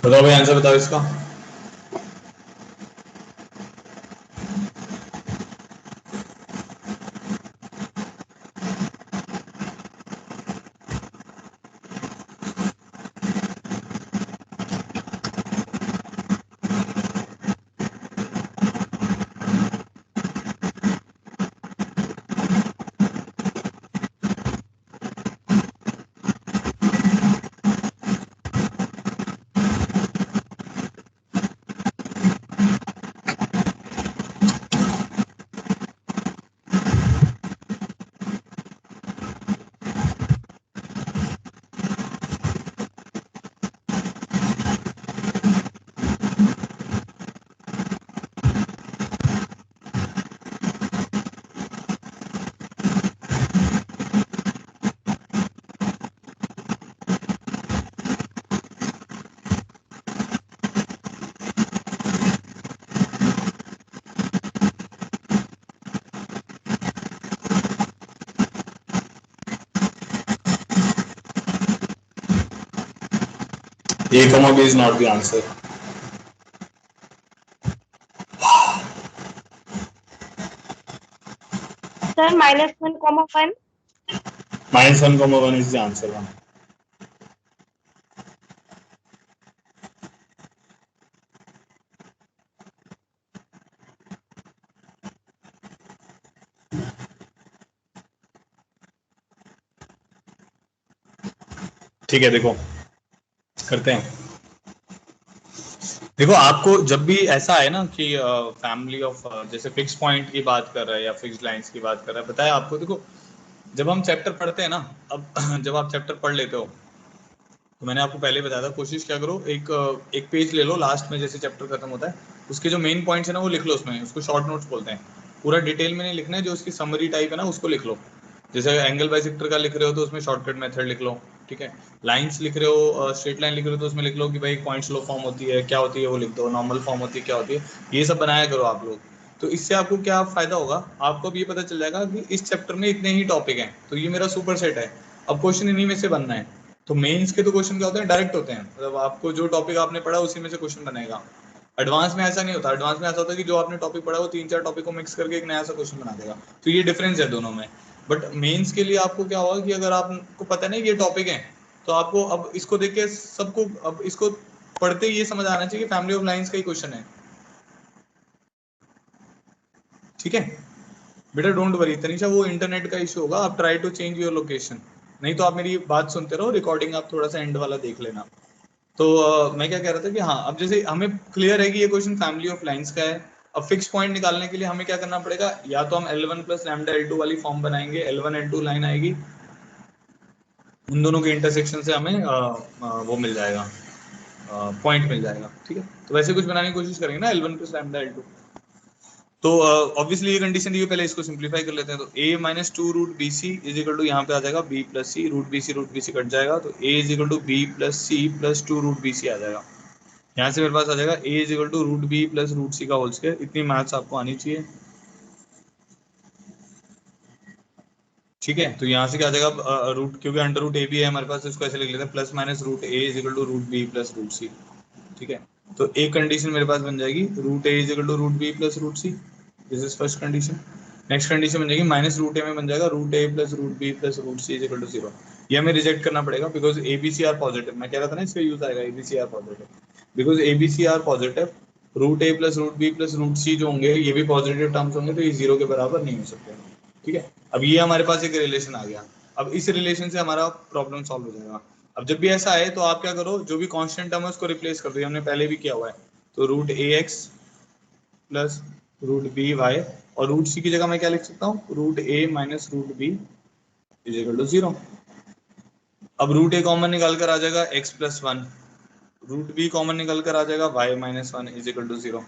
बताओ भाई, आंसर बताओ इसका. A comma B is not the answer. Sir, -1, 1. -1, 1 is the answer one. ठीक है, देखो करते हैं. देखो, आपको जब भी ऐसा है ना कि फैमिली ऑफ जैसे फिक्स पॉइंट की बात कर रहा है या फिक्स लाइंस की बात कर रहा है, बताया आपको. देखो, जब हम चैप्टर पढ़ते हैं ना, अब जब आप चैप्टर पढ़ लेते हो तो मैंने आपको पहले बताया था, कोशिश क्या करो, एक पेज ले लो, लास्ट में जैसे चैप्टर खत्म होता है उसके जो मेन पॉइंट्स है ना वो लिख लो उसमें. उसको शॉर्ट नोट्स बोलते हैं. पूरा डिटेल में नहीं लिखना है, जो उसकी समरी टाइप है ना उसको लिख लो. जैसे एंगल बाइसेक्टर का लिख रहे हो तो उसमें शॉर्टकट मेथड लिख लो, ठीक है. लाइंस लिख रहे हो, स्ट्रेट लाइन लिख रहे हो तो उसमें लिख लो कि भाई पॉइंट स्लो फॉर्म होती है, क्या होती है वो लिख दो, नॉर्मल फॉर्म होती है क्या होती है, ये सब बनाया करो आप लोग. तो इससे आपको क्या फायदा होगा, आपको भी ये पता चल जाएगा कि इस चैप्टर में इतने ही टॉपिक हैं, तो ये मेरा सुपर सेट है, अब क्वेश्चन इन्हीं में से बनना है. तो मेंस के तो क्वेश्चन क्या होते हैं, डायरेक्ट होते हैं, मतलब आपको जो टॉपिक आपने पढ़ा उसी में से क्वेश्चन बनेगा. एडवांस में ऐसा नहीं होता. एडवांस में ऐसा होता है कि जो आपने टॉपिक पढ़ा वो 3-4 टॉपिक को मिक्स करके एक नया सा क्वेश्चन बना देगा. तो ये डिफरेंस है दोनों में. बट मेंस के लिए आपको क्या होगा कि अगर आपको पता नहीं ये टॉपिक है तो आपको अब इसको देख के सबको अब इसको पढ़ते ही ये समझ आना चाहिए कि फैमिली ऑफ लाइंस का ही क्वेश्चन है, ठीक है बेटा। डोंट वरी तनीषा, वो इंटरनेट का इशू होगा, आप try to change your location, नहीं तो आप मेरी बात सुनते रहो, रिकॉर्डिंग आप थोड़ा सा एंड वाला देख लेना। तो मैं क्या कह रहा था कि हाँ, अब जैसे हमें क्लियर है कि ये क्वेश्चन फैमिली ऑफ लाइंस का है। अब फिक्स पॉइंट निकालने के लिए हमें क्या करना पड़ेगा, या तो हम L1 प्लस लैम्डा L2 वाली फॉर्म बनाएंगे, L1 L2 लाइन आएगी, उन दोनों के इंटरसेक्शन से हमें वो मिल जाएगा, पॉइंट मिल जाएगा, ठीक है। तो वैसे कुछ बनाने की कोशिश करेंगे ना, L1 प्लस लैम्डा L2। तो ऑब्वियसली ये कंडीशन दी है, पहले इसको सिंप्लीफाई कर लेते हैं। तो a minus two root B C is equal to यहाँ पे आ जाएगा b plus C, root B C cut जाएगा, तो a is equal to B plus C plus two root B C आ जाएगा। यहाँ से मेरे पास आ जाएगा a is equal to root B plus root C का होल स्क्वायर। इतनी मैथ्स आपको आनी चाहिए, ठीक है। तो यहाँ से क्या आ जाएगा, रूट, क्योंकि अंडर रूट ए भी है हमारे पास, इसको ऐसे लिख लेते हैं, plus minus root A is equal to root B plus root C, ठीक है। तो एक कंडीशन मेरे पास बन जाएगी, root A is equal to root B plus root C, this is first condition. Next condition बन जाएगी माइनस रूट ए में बन जाएगा root A plus root B plus root C is equal to 0। ये हमें रिजेक्ट करना पड़ेगा because A B C are positive, मैं कह रहा था ना इसका यूज आएगा, A B C are positive, because A B C are positive, root A plus root B plus root C जो होंगे ये भी पॉजिटिव टर्म्स होंगे, तो ये 0 के बराबर नहीं हो सकते, ठीक है। अब ये हमारे पास एक रिलेशन आ गया, अब इस रिलेशन से हमारा प्रॉब्लम सॉल्व हो जाएगा। अब जब भी ऐसा आए तो आप क्या करो, जो भी कांस्टेंट टर्म है उसको रिप्लेस कर दो, हमने पहले भी किया हुआ है। तो root A X plus root B Y, और रूट सी की जगह मैं क्या लिख सकता हूँ, root A minus root B is equal to 0। अब रूट ए कॉमन निकाल कर आ जाएगा x plus one, root B common निकल कर आ जाएगा Y minus one is equal to 0,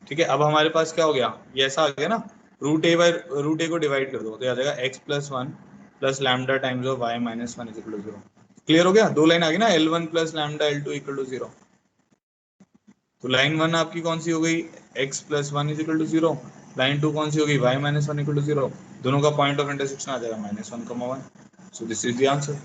ठीक है। अब हमारे पास क्या हो गया, ये ऐसा आ गया ना, root a by root a को डिवाइड कर दो तो आ जाएगा x plus one plus lambda times of y minus one is equal to 0। Clear हो गया, दो लाइन आ गई ना, L1 plus lambda L2 equal to 0। तो लाइन वन आपकी कौन सी हो गई, x plus one is equal to 0, line two कौन सी हो गई, y minus one equal to 0, दोनों का पॉइंट ऑफ इंटरसेक्शन आ जाएगा minus one comma one, so this is the answer.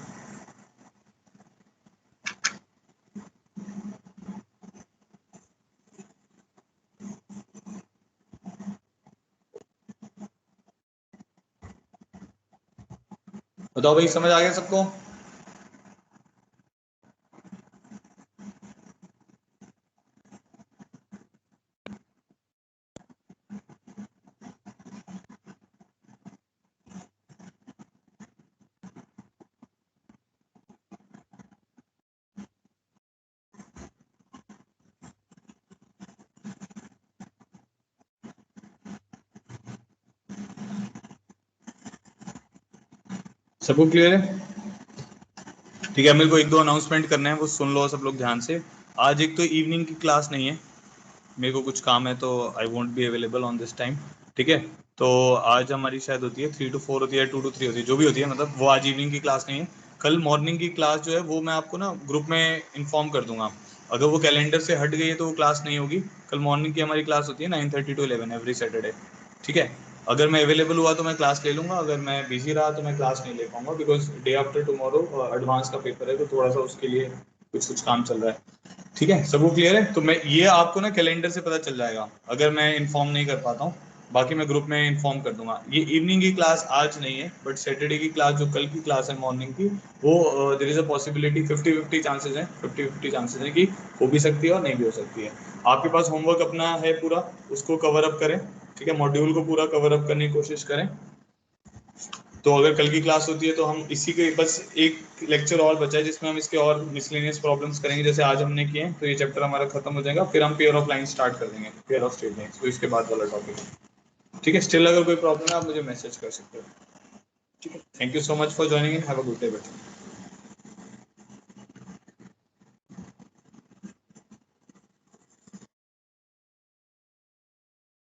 बताओ भाई, समझ आ गया सबको? सबको क्लियर है? ठीक है, मेरे को एक दो अनाउंसमेंट करने हैं, वो सुन लो सब लोग ध्यान से। आज एक तो इवनिंग की क्लास नहीं है, मेरे को कुछ काम है, तो I won't be available on this time, ठीक है। तो आज हमारी शायद होती है 3 to 4 होती है, 2 to 3 होती है, जो भी होती है, मतलब वो आज इवनिंग की क्लास नहीं है। कल मॉर्निंग की क्लास जो है वो मैं आपको ना ग्रुप में इन्फॉर्म कर दूंगा। अगर वो कैलेंडर से हट गई है तो वो क्लास नहीं होगी। कल मॉर्निंग की हमारी क्लास होती है 9:30 to 11 एवरी सैटरडे, ठीक है। अगर मैं अवेलेबल हुआ तो मैं क्लास ले लूंगा, अगर मैं बिजी रहा तो मैं क्लास नहीं ले पाऊंगा, because day after tomorrow advance का पेपर है, तो थोड़ा सा उसके लिए कुछ काम चल रहा है, ठीक है। सबको क्लियर है? तो मैं ये आपको ना कैलेंडर से पता चल जाएगा अगर मैं इन्फॉर्म नहीं कर पाता हूँ, बाकी मैं ग्रुप में इन्फॉर्म कर दूंगा। ये इवनिंग की क्लास आज नहीं है, बट सैटरडे की क्लास जो कल की क्लास है मॉर्निंग की, वो there is a possibility, 50-50 chances हैं, 50-50 चांसेस हैं कि हो भी सकती है और नहीं भी हो सकती है। आपके पास होमवर्क अपना है पूरा, उसको कवर अप करें, ठीक है, मॉड्यूल को पूरा कवर अप करने की कोशिश करें। तो अगर कल की क्लास होती है तो हम इसी के बस एक लेक्चर और बचा है जिसमें हम इसके और मिसलेनियस प्रॉब्लम्स करेंगे, जैसे आज हमने किए हैं, तो ये चैप्टर हमारा खत्म हो जाएगा, फिर हम पेयर ऑफ लाइन स्टार्ट कर देंगे, पेयर ऑफ स्ट्रेट लाइंस, तो इसके बाद वाला टॉपिक, ठीक है। स्टिल अगर कोई प्रॉब्लम है आप मुझे मैसेज कर सकते हो, ठीक है। Thank you so much for joining in, have a good day बच्चों।